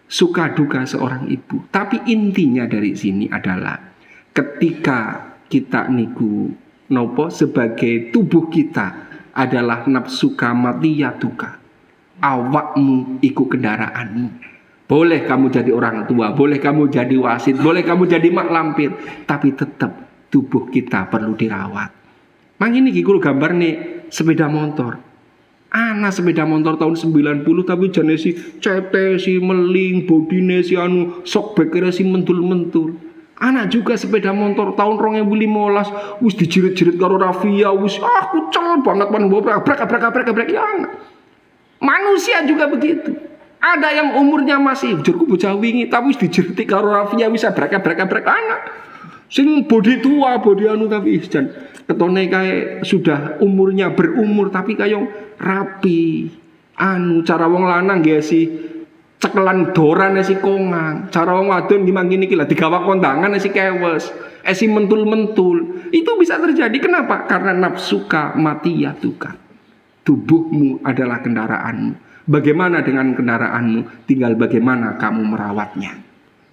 suka duka seorang ibu. Tapi intinya dari sini adalah ketika kita niku nopo sebagai tubuh kita adalah nafsu kamatiyatuka. Awakmu iku kendaraanmu. Boleh kamu jadi orang tua, boleh kamu jadi wasit, boleh kamu jadi mak lampir, tapi tetap tubuh kita perlu dirawat. Mangini iki kulo gambar nih sepeda motor. Ana sepeda motor tahun 90 tapi jane si cete, si meling, bodine si anu sok bekere si mentul-mentul. Ana juga sepeda motor tahun 2015 wis dijirit-jirit karo rafia wis aku cel banget pan abrak ya ana. Manusia juga begitu. Ada yang umurnya masih jurku bocah wingi tapi wis dijirit karo rafia wis abrak anak. Sing bodi tua, bodi anu tapi jan ketone kae sudah umurnya berumur tapi kayak rapi. Anu cara wong lanang nggih sih cekelan doran si kongang, cara wong wadon dimangkini iki lah digawa kondangan si kewes, si mentul-mentul. Itu bisa terjadi kenapa? Karena nafsuka matiyatuka. Tubuhmu adalah kendaraanmu. Bagaimana dengan kendaraanmu? Tinggal bagaimana kamu merawatnya.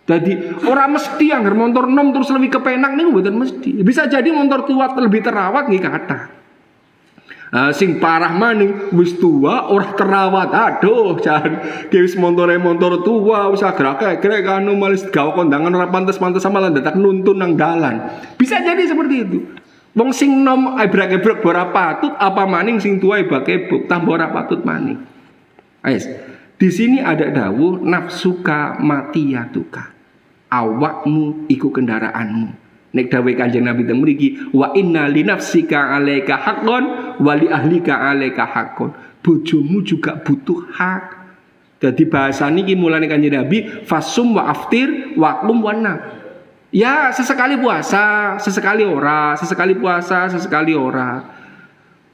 Jadi orang mesti yang motor nom terus lebih kepenak nih bukan mesti. Bisa jadi motor tua lebih terawat nih kata. Sing parah maning wis tua orang terawat. Aduh, jangan wis motor tua wis gerak anu malis gawe kondangan ora pantes-pantes sama lan dadak nuntun nang dalan. Bisa jadi seperti itu. Wong sing nom ebrak-ebrek ora patut apa maning sing tua ebak-ebuk tambah ora patut maning. Ais, di sini ada dawuh nafsuka matiyatuka. Awakmu iku kendaraanmu. Nek dawuh Kanjeng Nabi teng mriki wa inna li nafsika 'alaika haqqon wa li ahlika 'alaika haqqon. Bojomu juga butuh hak. Jadi bahasa niki mulane Kanjeng Nabi fasum wa aftir wa qum wa nam. Ya, sesekali puasa, sesekali ora, sesekali puasa, sesekali ora.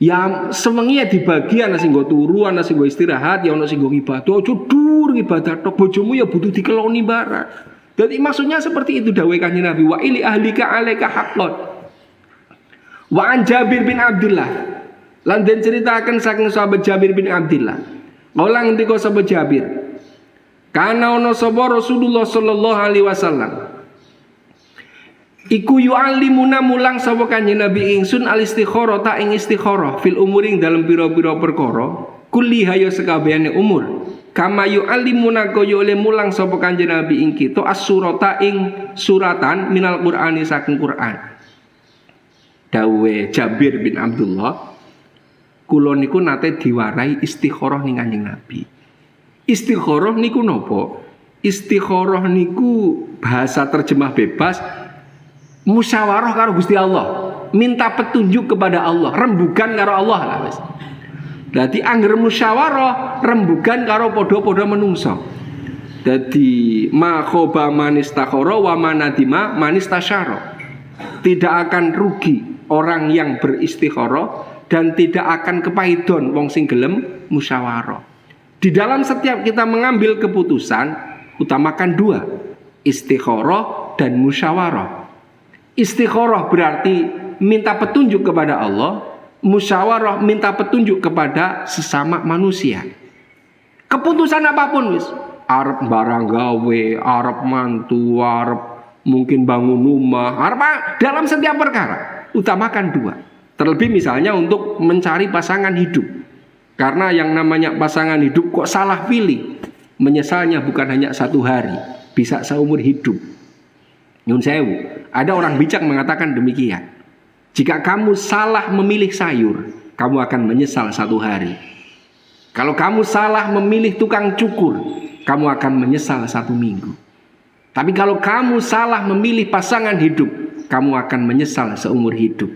Ya sewengi ya dibagi ana sing nggo turu, ana sing nggo istirahat, ya ana sing nggo ibadah. Ojo dur ibadah tok, bojomu ya butuh dikeloni barang. Jadi maksudnya seperti itu dawuh Kanjeng Nabi wa ili ahlika 'alaika haqqon. Wa an Jabir bin Abdullah. Lan den ceritakan saking sahabat Jabir bin Abdullah. Kala ngendika sahabat Jabir. Kana ana sapa Rasulullah sallallahu alaihi wasallam. Iku yu'allimuna mulang sapa Kanjeng Nabi ingsun al istikharah ta ing istikharah fil umuring dalam pira-pira perkara kulliha ya sekabehane umur. Kama yu'allimuna kaya oleh mulang sapa Kanjeng Nabi ing kita as-surata ing suratan minal Qur'ani saking Qur'an. Dawuhe Jabir bin Abdullah, kula niku nate diwarai istikharah ning Kanjeng Nabi. Istikharah niku napa? Istikharah niku bahasa terjemah bebas musyawarah karo Gusti Allah, minta petunjuk kepada Allah, rembugan karo Allah lah wis. Dadi angger musyawarah rembugan karo padha-padha menungso. Dadi ma khoba manistakhara wa manadima manistasyara. Tidak akan rugi orang yang beristikharah dan tidak akan kepaidon wong sing gelem musyawarah. Di dalam setiap kita mengambil keputusan utamakan dua, istikharah dan musyawarah. Istikharah berarti minta petunjuk kepada Allah, musyawarah minta petunjuk kepada sesama manusia. Keputusan apapun wis, arep barang gawe, arep mantu, arep mungkin bangun rumah, arep dalam setiap perkara utamakan dua. Terlebih misalnya untuk mencari pasangan hidup. Karena yang namanya pasangan hidup kok salah pilih, menyesalnya bukan hanya satu hari, bisa seumur hidup. Nyun sewu, ada orang bijak mengatakan demikian. Jika kamu salah memilih sayur, kamu akan menyesal satu hari. Kalau kamu salah memilih tukang cukur, kamu akan menyesal satu minggu. Tapi kalau kamu salah memilih pasangan hidup, kamu akan menyesal seumur hidup.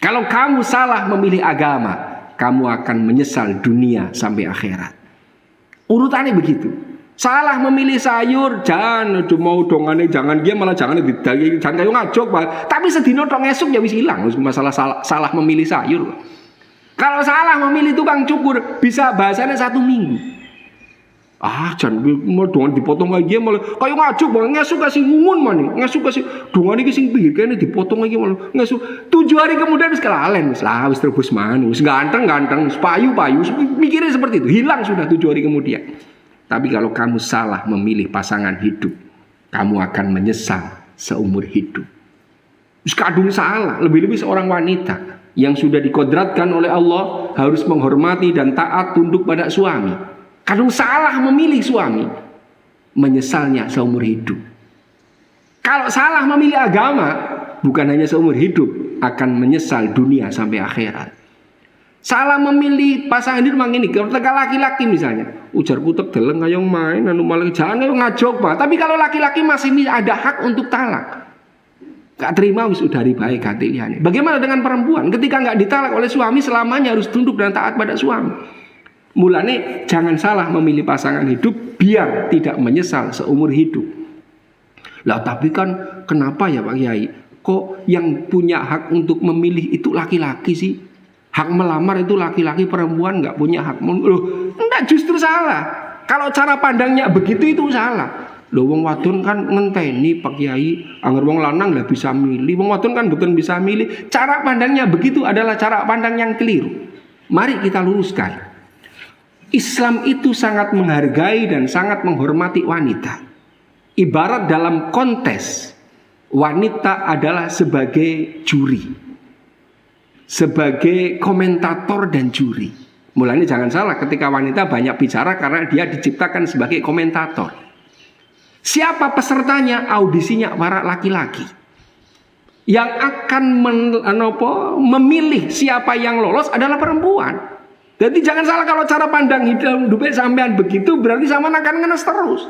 Kalau kamu salah memilih agama, kamu akan menyesal dunia sampai akhirat. Urutannya begitu. Salah memilih sayur, jangan mau dongane jangan dia malah jangan didagi, jangan kayu ngajok, Pak. Tapi sedino tok esuk ya wis ilang masalah salah memilih sayur. Kalau salah memilih tukang cukur bisa bahasanya 1 minggu. Jangan mau dongan dipotong lagi malah kayu ngajok, Bang. Ngesuk kasih ngungun maning, ngesuk kasih dongane iki sing pinggir kene dipotong lagi malah ngesuk 7 hari kemudian wis kelalen wis terus maning, wis ganteng, wis payu, mikirnya seperti itu, hilang sudah 7 hari kemudian. Tapi kalau kamu salah memilih pasangan hidup, kamu akan menyesal seumur hidup. Kadung salah, lebih-lebih seorang wanita yang sudah dikodratkan oleh Allah harus menghormati dan taat tunduk pada suami. Kadung salah memilih suami, menyesalnya seumur hidup. Kalau salah memilih agama, bukan hanya seumur hidup, akan menyesal dunia sampai akhirat. Salah memilih pasangan hidup memang ini. Kalau laki-laki misalnya, ujar putek deleng kayong main, anu malah jangan ngajok, Pak. Tapi kalau laki-laki masih ada hak untuk talak, gak terima wis udah baik hati liane. Bagaimana dengan perempuan? Ketika gak ditalak oleh suami, selamanya harus tunduk dan taat pada suami. Mulane jangan salah memilih pasangan hidup biar tidak menyesal seumur hidup. Lah tapi kan kenapa ya Pak Kiai? Kok yang punya hak untuk memilih itu laki-laki sih? Hak melamar itu laki-laki, perempuan nggak punya hak. Loh, enggak, justru salah. Kalau cara pandangnya begitu itu salah. Lho wong wadon kan ngenteni Pak Kiai, angger wong lanang lah bisa milih. Wong wadon kan bukan bisa milih. Cara pandangnya begitu adalah cara pandang yang keliru. Mari kita luruskan. Islam itu sangat menghargai dan sangat menghormati wanita. Ibarat dalam kontes, wanita adalah sebagai juri, sebagai komentator dan juri. Mulanya jangan salah ketika wanita banyak bicara karena dia diciptakan sebagai komentator. Siapa pesertanya? Audisinya para laki-laki. Yang akan memilih siapa yang lolos adalah perempuan. Jadi jangan salah kalau cara pandang hidupnya sampean begitu, berarti sampean akan ngenes terus.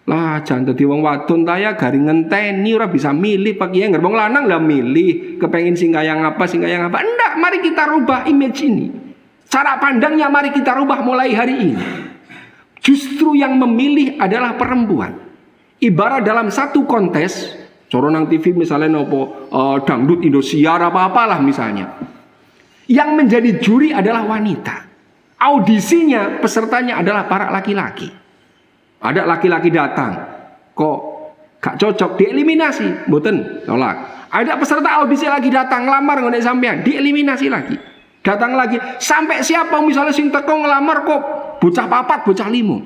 Lah jangan dadi wong wadon taya garing ngenteni ora bisa milih Pak Kiai, wong lanang lah milih, kepengin sing kaya ngapa. Enggak, mari kita rubah image ini. Cara pandangnya mari kita rubah mulai hari ini. Justru yang memilih adalah perempuan. Ibarat dalam satu kontes, coronang TV misalnya dangdut Indosiar apa-apalah misalnya. Yang menjadi juri adalah wanita. Audisinya pesertanya adalah para laki-laki. Ada laki-laki datang, kok gak cocok, dieliminasi, mboten, tolak. Ada peserta audisi lagi datang ngelamar ngene sampean, dieliminasi lagi. Datang lagi, sampai siapa misalnya sing teko ngelamar kok bocah papat, bocah limo.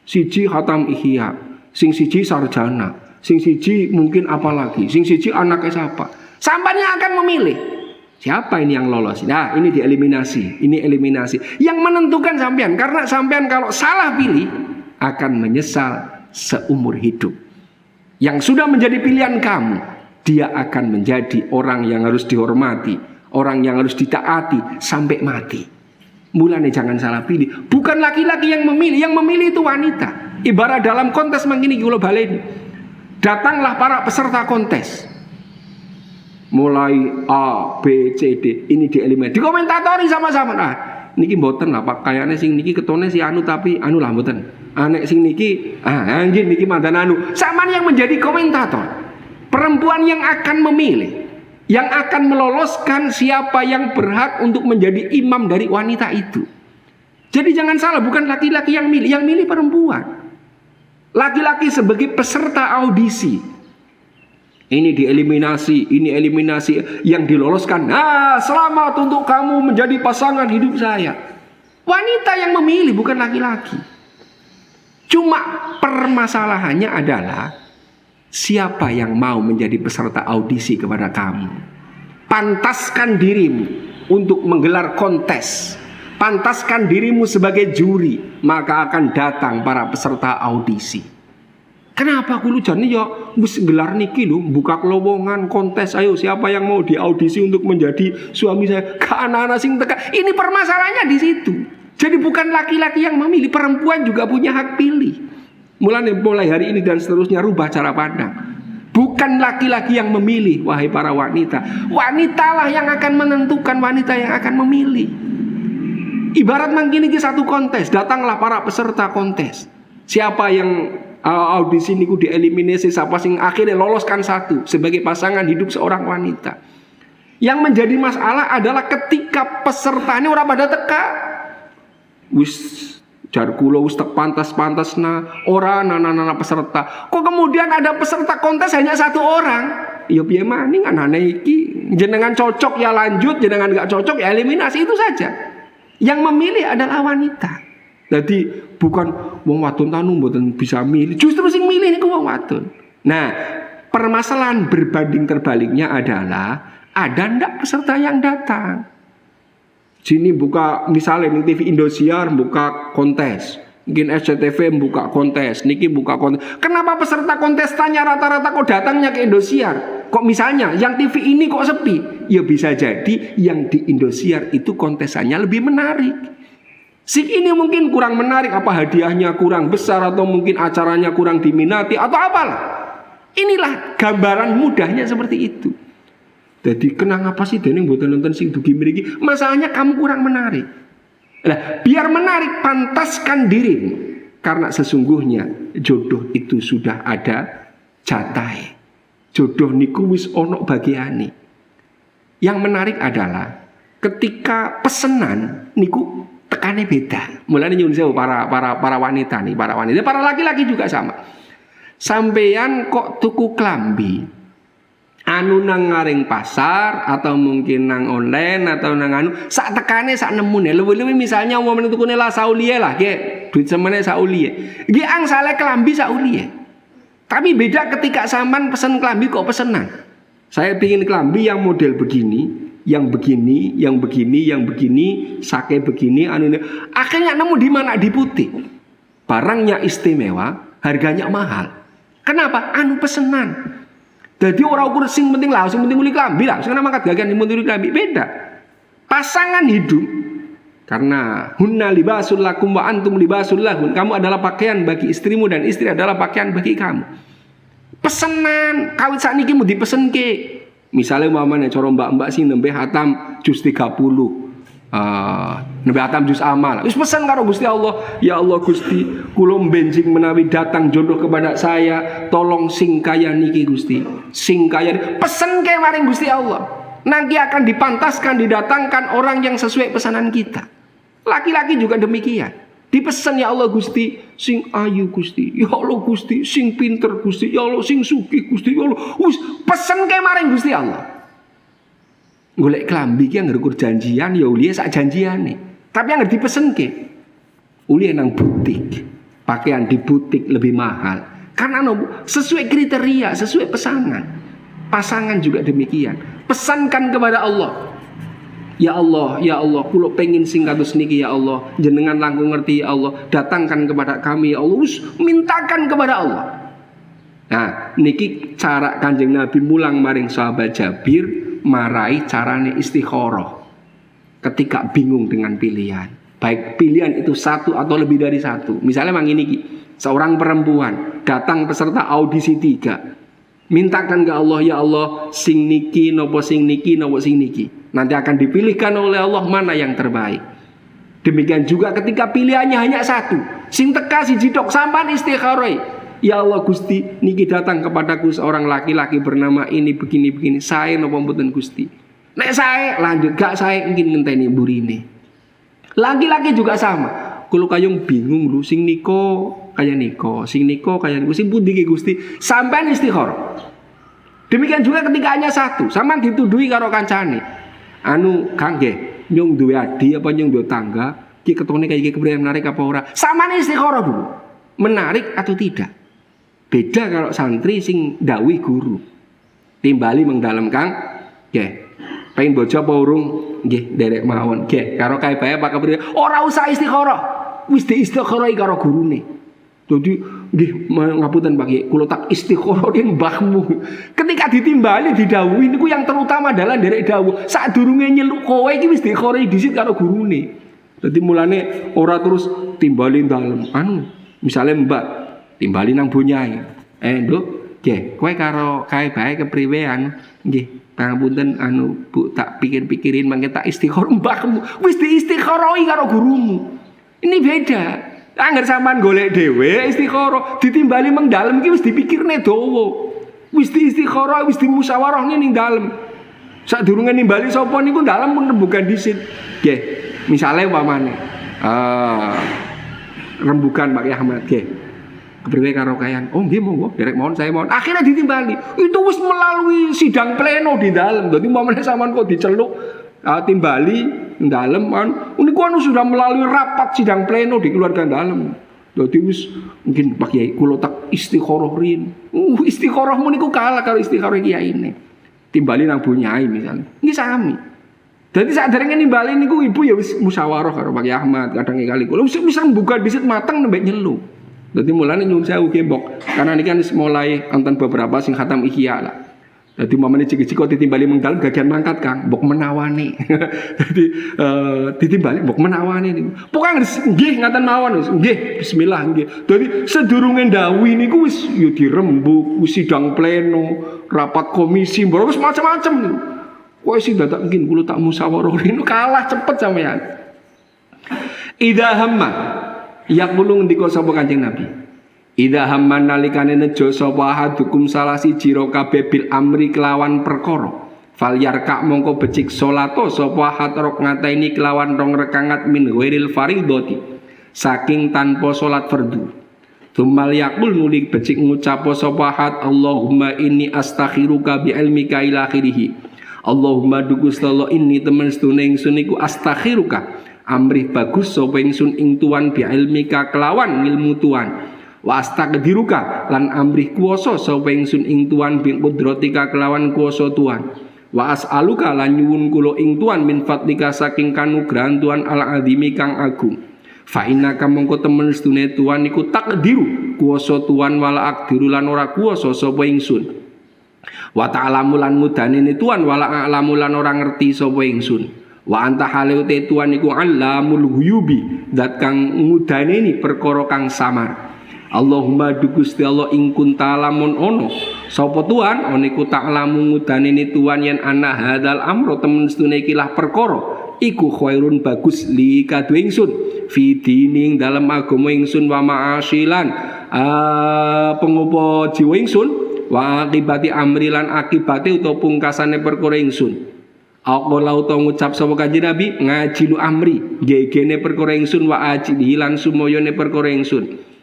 Siji khatam ihya, sing siji sarjana, sing siji mungkin apa lagi, sing siji anaknya siapa. Sampean yang akan memilih siapa ini yang lolos. Nah, ini dieliminasi, ini eliminasi. Yang menentukan sampean, karena sampean kalau salah pilih akan menyesal seumur hidup. Yang sudah menjadi pilihan kamu, dia akan menjadi orang yang harus dihormati, orang yang harus ditaati sampai mati. Mulanya jangan salah pilih. Bukan laki-laki yang memilih itu wanita. Ibarat dalam kontes begini kula baleni. Datanglah para peserta kontes. Mulai A, B, C, D, ini dieliminasi. Dikomentatori sama-sama. Nah, niki mboten lah Pak, kayaknya sing niki ketone si anu tapi anu lah mboten. Anek sing niki anjing niki mantan anu. Sama yang menjadi komentator. Perempuan yang akan memilih, yang akan meloloskan siapa yang berhak untuk menjadi imam dari wanita itu. Jadi jangan salah, bukan laki-laki yang milih perempuan. Laki-laki sebagai peserta audisi. Ini dieliminasi, ini eliminasi, yang diloloskan. Nah, selamat untuk kamu menjadi pasangan hidup saya. Wanita yang memilih, bukan laki-laki. Cuma permasalahannya adalah siapa yang mau menjadi peserta audisi kepada kamu. Pantaskan dirimu untuk menggelar kontes. Pantaskan dirimu sebagai juri, maka akan datang para peserta audisi. Kenapa kulo jane ya wis gelar niki lho, buka lowongan kontes, ayo siapa yang mau diaudisi untuk menjadi suami saya? Ke anak-anak sing teka. Ini permasalahannya di situ. Jadi bukan laki-laki yang memilih, perempuan juga punya hak pilih. Mulai hari ini dan seterusnya rubah cara pandang. Bukan laki-laki yang memilih, wahai para wanita. Wanitalah yang akan menentukan, wanita yang akan memilih. Ibarat mangkini ki satu kontes, datanglah para peserta kontes. Siapa yang audisi niku dieliminasi, siapa sing akhirnya loloskan satu sebagai pasangan hidup seorang wanita. Yang menjadi masalah adalah ketika pesertanya ora pada teka. Wis jar kula wis tek pantas-pantasna, ora ana peserta. Kok kemudian ada peserta kontes hanya satu orang? Ya piye maning anane iki jenengan cocok ya lanjut, jenengan enggak cocok ya eliminasi, itu saja. Yang memilih adalah wanita. Jadi bukan wong wadon tanu mboten bisa milih, justru sing milih niku wong wadon. Nah, permasalahan berbanding terbaliknya adalah ada ndak peserta yang datang. Sini buka misalnya nih TV Indosiar buka kontes, mungkin SCTV buka kontes, niki buka kontes. Kenapa peserta kontestannya rata-rata kok datangnya ke Indosiar? Kok misalnya yang TV ini kok sepi? Ya bisa jadi yang di Indosiar itu kontesannya lebih menarik. Sik ini mungkin kurang menarik, apa hadiahnya kurang besar, atau mungkin acaranya kurang diminati, atau apalah. Inilah gambaran mudahnya seperti itu. Jadi kenapa sih dene mboten nonton sing dugi mriki? Masalahnya kamu kurang menarik. Nah, biar menarik pantaskan dirimu, karena sesungguhnya jodoh itu sudah ada jatahe. Jodoh niku wis ono bagiane. Yang menarik adalah ketika pesenan niku Tekannya beda. Mulane nyuwun sewu para wanita nih, para laki-laki juga sama. Sampeyan kok tuku klambi anu nang ngaring pasar atau mungkin nang online atau nang anu sak tekane sak nemune. Luwih-luwih misalnya umpamane tukune la sauliye lah, nggih, duit semene sauliye. Nggih angsale klambi sauliye. Tapi beda ketika sampean pesen klambi kok pesenan. Saya pingin klambi yang model begini, yang begini, yang begini, yang begini, sake begini, anu akhirnya nemu di mana di butik. Barangnya istimewa, harganya mahal. Kenapa? Anu pesenan. Jadi orang ukur sing penting lah, sing penting uli klambi lah. Sekarang mangkat gagan sing penting uli klambi beda. Pasangan hidup karena hunna libasul lakum wa antum libasul lahun. Kamu adalah pakaian bagi istrimu dan istri adalah pakaian bagi kamu. Pesenan kawit sakniki mu dipesenke. Misale umpamane cara mbak-mbak sing nembe hatam juz 30. Nembe hatam juz amal. Wis pesen karo Gusti Allah, ya Allah Gusti, kula benjing menawi datang jodoh kepada saya, tolong sing kaya niki Gusti. Sing kaya pesen ke maring Gusti Allah. Nanti akan dipantaskan didatangkan orang yang sesuai pesanan kita. Laki-laki juga demikian. Dipesan ya Allah Gusti, sing ayu Gusti, ya Allah Gusti, sing pinter Gusti, ya Allah sing sugih Gusti, ya Allah. Wis pesen ke maring Gusti Allah. Golek klambi ki anggere janjian ya ulihe sak janjiane. Tapi yang dipesen ke ulihe nang butik. Pakaian di butik lebih mahal. Karena sesuai kriteria, sesuai pesanan. Pasangan juga demikian. Pesankan kepada Allah. Ya Allah, kula pengen sing kados niki ya Allah. Jenengan langkung ngerti ya Allah. Datangkan kepada kami ya Allah. Mintakan kepada Allah. Nah, niki cara Kanjeng Nabi mulang maring sahabat Jabir marai carane istikharah. Ketika bingung dengan pilihan. Baik pilihan itu satu atau lebih dari satu. Misalnya mang ini seorang perempuan datang peserta audisi 3. Mintakan ke Allah, ya Allah, sing niki nopo sing niki nopo sing niki. Nanti akan dipilihkan oleh Allah mana yang terbaik. Demikian juga ketika pilihannya hanya satu. Sing teka si jidok sampan istikharah. Ya Allah Gusti, niki datang kepadaku seorang laki-laki bernama ini begini-begini. Saya nopo mboten Gusti. Nek saya lanjut, gak saya ingin ngenteni burine. Laki-laki juga sama. Kalau kayong bingung lu sing niko kaya niko, sing niko kaya niko, sing pundi ki Gusti, sampean istikharah. Demikian juga ketika hanya satu, sampean dituduhi karo kancane. Anu Kang nggih, nyung duwe adi apa nyung duwe tangga, ki ketone kaya iki kepriye menarik apa ora? Sampean istikharah dulu. Menarik atau tidak? Beda kalau santri sing dawuhi guru. Timbali mengdalem Kang, nggih. Pengen bojo apa urung? Nggih, nderek mawon. Nggih, karo kae bae apa kepriye? Ora usah istikharah. Wis diistikharahi karo gurune. Jadi nggih ngapunten Pak Kiai, kula tak istikharahin mbahmu. Ketika ditimbali didhawuhi niku yang terutama adalah nderek dawuh. Sadurunge nyeluk kowe iki wis diistikharahi dhisit karo gurune. Dadi mulane ora terus timbali dalem. Anu, misale Mbak timbali nang bonyai. Nduk, nggih, kowe karo kae bae kepriwe anu? Nggih, pangapunten anu Bu, tak pikir-pikirin mangke tak istikharah mbahmu. Wis diistikharahi karo gurumu. Ini beda. Angger sampean golek dhewe istikharah, ditimbali mengdalem iki wis dipikirne dawa. Wis diistikharah, wis dimusyawarahne ning dalem. Sadurunge nimbali sapa niku dalem pun rembugan dhisit. Nggih, misale umpamane rembugan Pak Ahmad nggih. Kepriwe karo kayan? Oh nggih monggo, derek mawon saya mawon. Akhirnya ditimbali. Itu wis melalui sidang pleno di dalem. Dadi umpamane sampean kok diceluk timbali dalem kan niku anu sudah melalui rapat sidang pleno di keluarga dalem. Dadi wis mungkin Pak Kiai kula tak istikharah rin. Istikharahmu niku kalah karo istikharah kiyaine. Timbali nang bonyai misalnya. Nggih sami. Dadi saderenge nimbali niku ibu ya wis musyawarah karo Pak Ahmad kadang kali kula wis rembugan dhisit mateng nembe nyeluk. Dadi mulane nyuwun sewu gembok karena niki kan mulai wonten beberapa sing khatam ihya lah. Jadi mamane cik-cik kok ditimbali mengdalem gagian mangkat Kang, mbok menawane. Jadi ditimbali mbok menawane niku. Pokoke nggih ngaten mawon wis. Nggih, bismillah nggih. Dadi sedurunge ndawuhi niku wis ya dirembuk, wis sidang pleno, rapat komisi, wis macam-macam niku. Kowe sing dadak mungkin kula tak musyawarah niku kalah cepet sampean. Idza hamma yak bulung ndika sapa Kanjeng Nabi. Idza hamman nalikane nejo sapa hadukum salah siji ro kabeh bil amri kelawan perkara Fal yarka mongko becik salato sapa ahad rakaataini kelawan rong rakaat min ghairil fardhati saking tanpa salat fardu. Tsummal yaqul nuli becik ngucap sapa ahad Allahumma inni astakhiruka bi ilmika ila akhirih. Allahumma dugus Allah inni temen sedune ingsun iku astakhiruka amrih bagus sapa ingsun ing tuan bi ilmika kelawan ilmu tuan. Wa astaqdiruka lan amrih kuwasa sapa ingsun ing tuan bi qudratika kelawan kuwasa tuan. Wa as'aluka lan nyuwun kula ing tuan min fadlika saking kanugrahan tuan al-azimi kang agung. Fa innaka mongko temen sedune tuan iku takdiru kuwasa tuan wala akdiru lan ora kuwasa sapa ingsun. Wa ta'lamu lan mudanene tuan wala a'lamu lan ora ngerti sapa ingsun. Wa anta halu te tuan iku allamul ghuyubi zat kang ngudaneni perkara kang samar. Allahumma Gusti Allah ing kunta lamun ono sapa tuan oniku ta'lamu ngudaneni tuan yen ana hadzal amro temen sedune ikilah perkara iku khairun bagus li kadhe ingsun fi dining dalam agama ingsun wa ma'asilan pengopo jiwa ingsun wa akibati amri lan akibate utawa pungkasane perkara ingsun. Aku lauta ngucap sapa Kanjeng Nabi ngajilu amri gegene perkara ingsun wa ajili lan sumoyone perkara ingsun.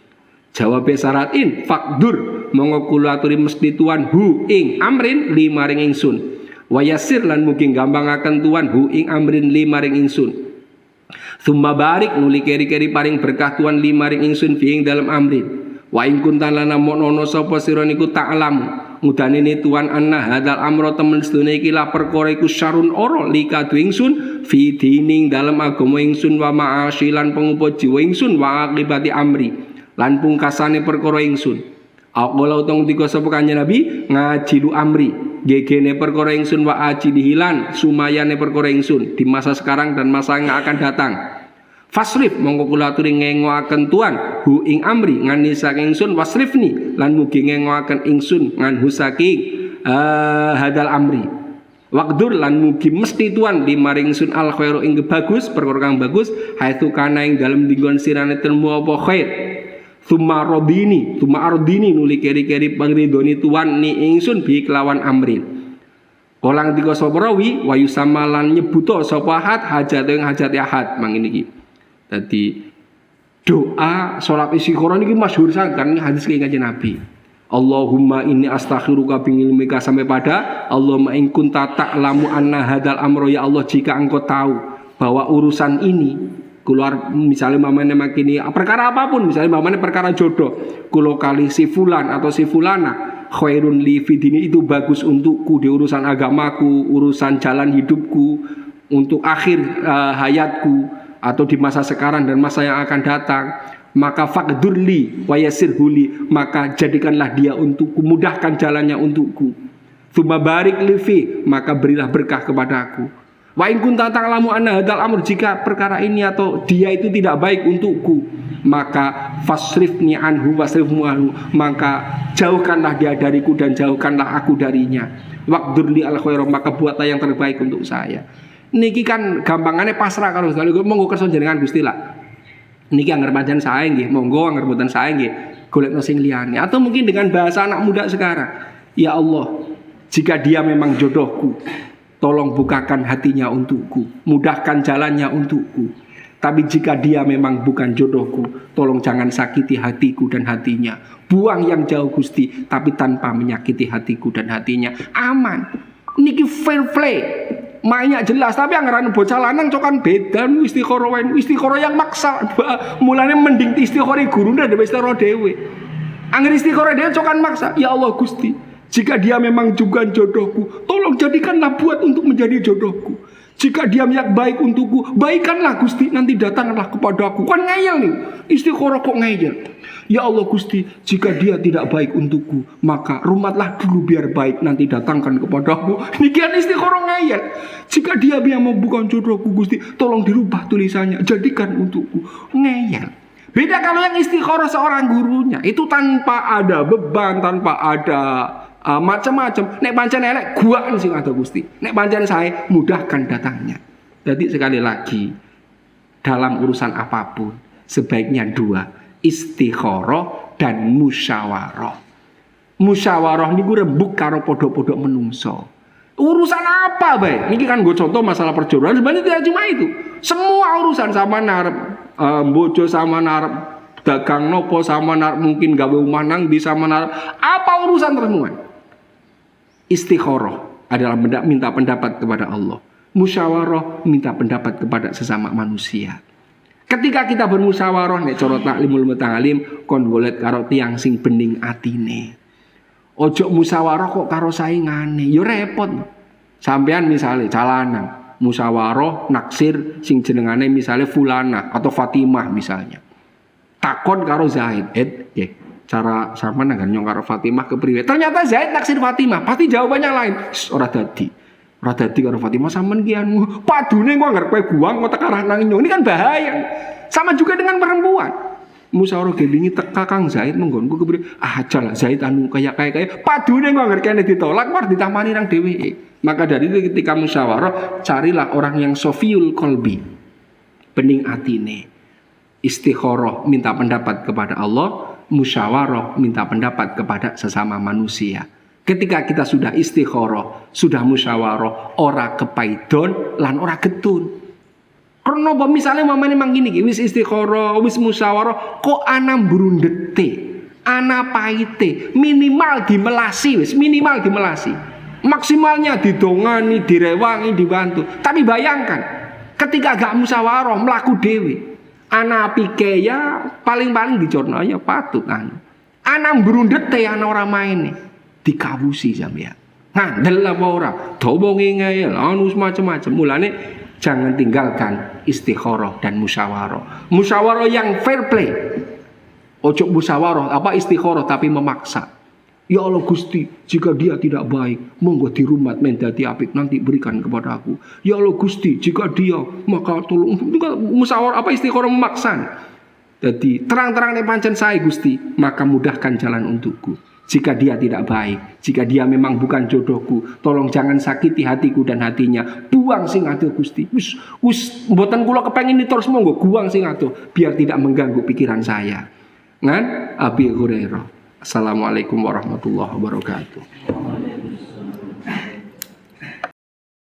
Jawab syaratin fakdur monggo kula aturi mesti tuan hu ing amrin li maring ingsun. Wa yasir lan mugi gampangaken tuan hu ing amrin li maring ingsun. Tsumma barik nuli keri-keri paring berkah tuan li maring ingsun fi ing dalem amrin. Wa ing kuntan lana monono sapa sira niku ta'lamu mudanene tuan anna hadzal amra temen sedune iki la perkara iku syarun ora li kadhe ingsun fi dining dalem agama ingsun wa ma'asilan pengupo jiwa ingsun wa akibati amri lan pungkasane perkara ingsun. Aku lautong dika sapa Kanjeng Nabi ngajilu amri gegene perkara ingsun wa ajili hilan sumayane perkara ingsun di masa sekarang dan masa yang akan datang. Fasrif mongko kula aturi ngengoaken tuan hu ing amri ngani saking ingsun wasrifni lan mugi ngengoaken ingsun nganhu saking hadal amri. Waqdur lan mugi mesti tuan di maring ingsun al khairu ing bagus perkara kang bagus haitsu kana ing dalem dinggon sirane temu apa khair. Tsumma ardini nuli keri-keri pangridoni tuan ni ingsun bi kelawan amrin. Kolang tiga sapa rawi wa yusamma lan nyebuto sapa ahad hajat ing hajat ahad mangin iki. Dadi doa salat istikharah niki masyhur sangat kan hadis Kanjeng Nabi. Allahumma inni astakhiruka bi ilmika sampai pada Allahumma in kunta ta'lamu anna hadzal amra ya Allah jika engkau tahu bahwa urusan ini keluar misalnya mamane makini perkara apapun misalnya mamane perkara jodoh kulo kali si fulan atau si fulana khairun li fidini itu bagus untukku di urusan agamaku urusan jalan hidupku untuk akhir hayatku atau di masa sekarang dan masa yang akan datang maka faqdurli wa yassirhuli maka jadikanlah dia untukku mudahkan jalannya untukku tsumma barik li fi maka berilah berkah kepadaku. Wa in kunta ta'lamu anna hadzal amr jika perkara ini atau dia itu tidak baik untukku maka fasrifni anhu wasrifmu anhu maka jauhkanlah dia dariku dan jauhkanlah aku darinya. Waqdurli al khairu maka buatlah yang terbaik untuk saya. Niki kan gampangane pasrah karo Gusti monggo kersa jenengan Gusti lah. Niki angger pancen sae nggih monggo angger mboten sae nggih golekno sing liyane atau mungkin dengan bahasa anak muda sekarang. Ya Allah, jika dia memang jodohku tolong bukakan hatinya untukku, mudahkan jalannya untukku. Tapi jika dia memang bukan jodohku, tolong jangan sakiti hatiku dan hatinya. Buang yang jauh Gusti, tapi tanpa menyakiti hatiku dan hatinya. Aman. Niki fair play. Mainnya jelas, tapi anggaran bocah lanang cokan beda istikharah yang maksa. Mulane mending istikharah gurune dhewe istikharah dhewe. Angger istikharah dhewe cokan maksa. Ya Allah Gusti, jika dia memang juga jodohku, tolong jadikanlah buat untuk menjadi jodohku. Jika dia niat baik untukku, baikkanlah Gusti, nanti datanglah kepadaku. Kan ngeyel nih, istikharah kok ngeyel. Ya Allah Gusti, jika dia tidak baik untukku, maka rumatlah dulu biar baik, nanti datangkan kepadaku. Nikian istikharah ngeyel. Jika dia memang bukan jodohku Gusti, tolong dirubah tulisannya, jadikan untukku. Ngeyel. Beda kalau yang istikharah seorang gurunya, itu tanpa ada beban, tanpa ada macam-macam. Nek pancen elek guaan sing ada Gusti. Nek pancen sae mudahkan datangnya. Jadi sekali lagi dalam urusan apapun sebaiknya dua, istikharah dan musyawarah. Musyawarah niku rembug karo padha-padha menungso. Urusan apa baik? Ini kan gue contoh masalah perjodohan. Sebenarnya tidak cuma itu. Semua urusan sama narep bojo sama narep dagang nopo sama narep mungkin gawe omah nang di sama narep. Apa urusan tersebut? Istikharah adalah minta pendapat kepada Allah. Musyawarah minta pendapat kepada sesama manusia. Ketika kita bermusyawarah nek cara taklimul muta'alim kon golet karo tiyang sing bening atine. Ojo musyawarah kok karo saingane, yo repot. Sampean misalnya calana, musyawarah naksir sing jenengane misalnya Fulana atau Fatimah misalnya. Takon karo Zaid, cara sama nang nyong karo Fatimah kepriwe. Ternyata Zaid naksir Fatimah, pasti jawabannya lain. Ora dadi. Ora dadi karo Fatimah sampean ki anu. Padune kok anggere kowe guang kok tekarah nang nyong. Ini kan bahaya. Sama juga dengan perempuan. Musyawarah gelingi teka Kang Zaid menggonku kepriwe. Ajalah Zaid anu kaya padune kok anggere kene ditolak mar ditamani nang dheweke. Maka dari itu ketika musyawarah carilah orang yang sofiul kolbi, bening atine. Istikharah minta pendapat kepada Allah, musyawarah minta pendapat kepada sesama manusia. Ketika kita sudah istikharah, sudah musyawarah, ora kepaidon lan ora getun. Karena misalnya mamane mang gini, wis istikharah, wis musyawarah, kok ana brundete, ana paite, minimal dimelasi wis, minimal dimelasi. Maksimalnya didongani, direwangi, dibantu. Tapi bayangkan, ketika gak musyawarah, melaku dewi. Anak pike ya paling-paling dicorno ya patut anu. Anak berundete ana ora maine dikawusi sampeyan. Ngandel apa ora? Dawa ngeyel anu macam-macam. Mulane jangan tinggalkan istikharah dan musyawarah. Musyawarah yang fair play. Ojo musyawarah apa istikharah tapi memaksa. Ya Allah Gusti, jika dia tidak baik, monggo dirumat mendati apik nanti berikan kepada aku. Ya Allah Gusti, jika dia maka tolong. Musyawarah apa istikharah memaksa. Jadi terang-terang nek pancen sae Gusti, maka mudahkan jalan untukku. Jika dia tidak baik, jika dia memang bukan jodohku, tolong jangan sakiti hatiku dan hatinya. Buang sing ado Gusti. Wis mboten kula kepengin terus monggo buang sing ado biar tidak mengganggu pikiran saya. Ngan Abi Hurairah. Assalamualaikum warahmatullahi wabarakatuh.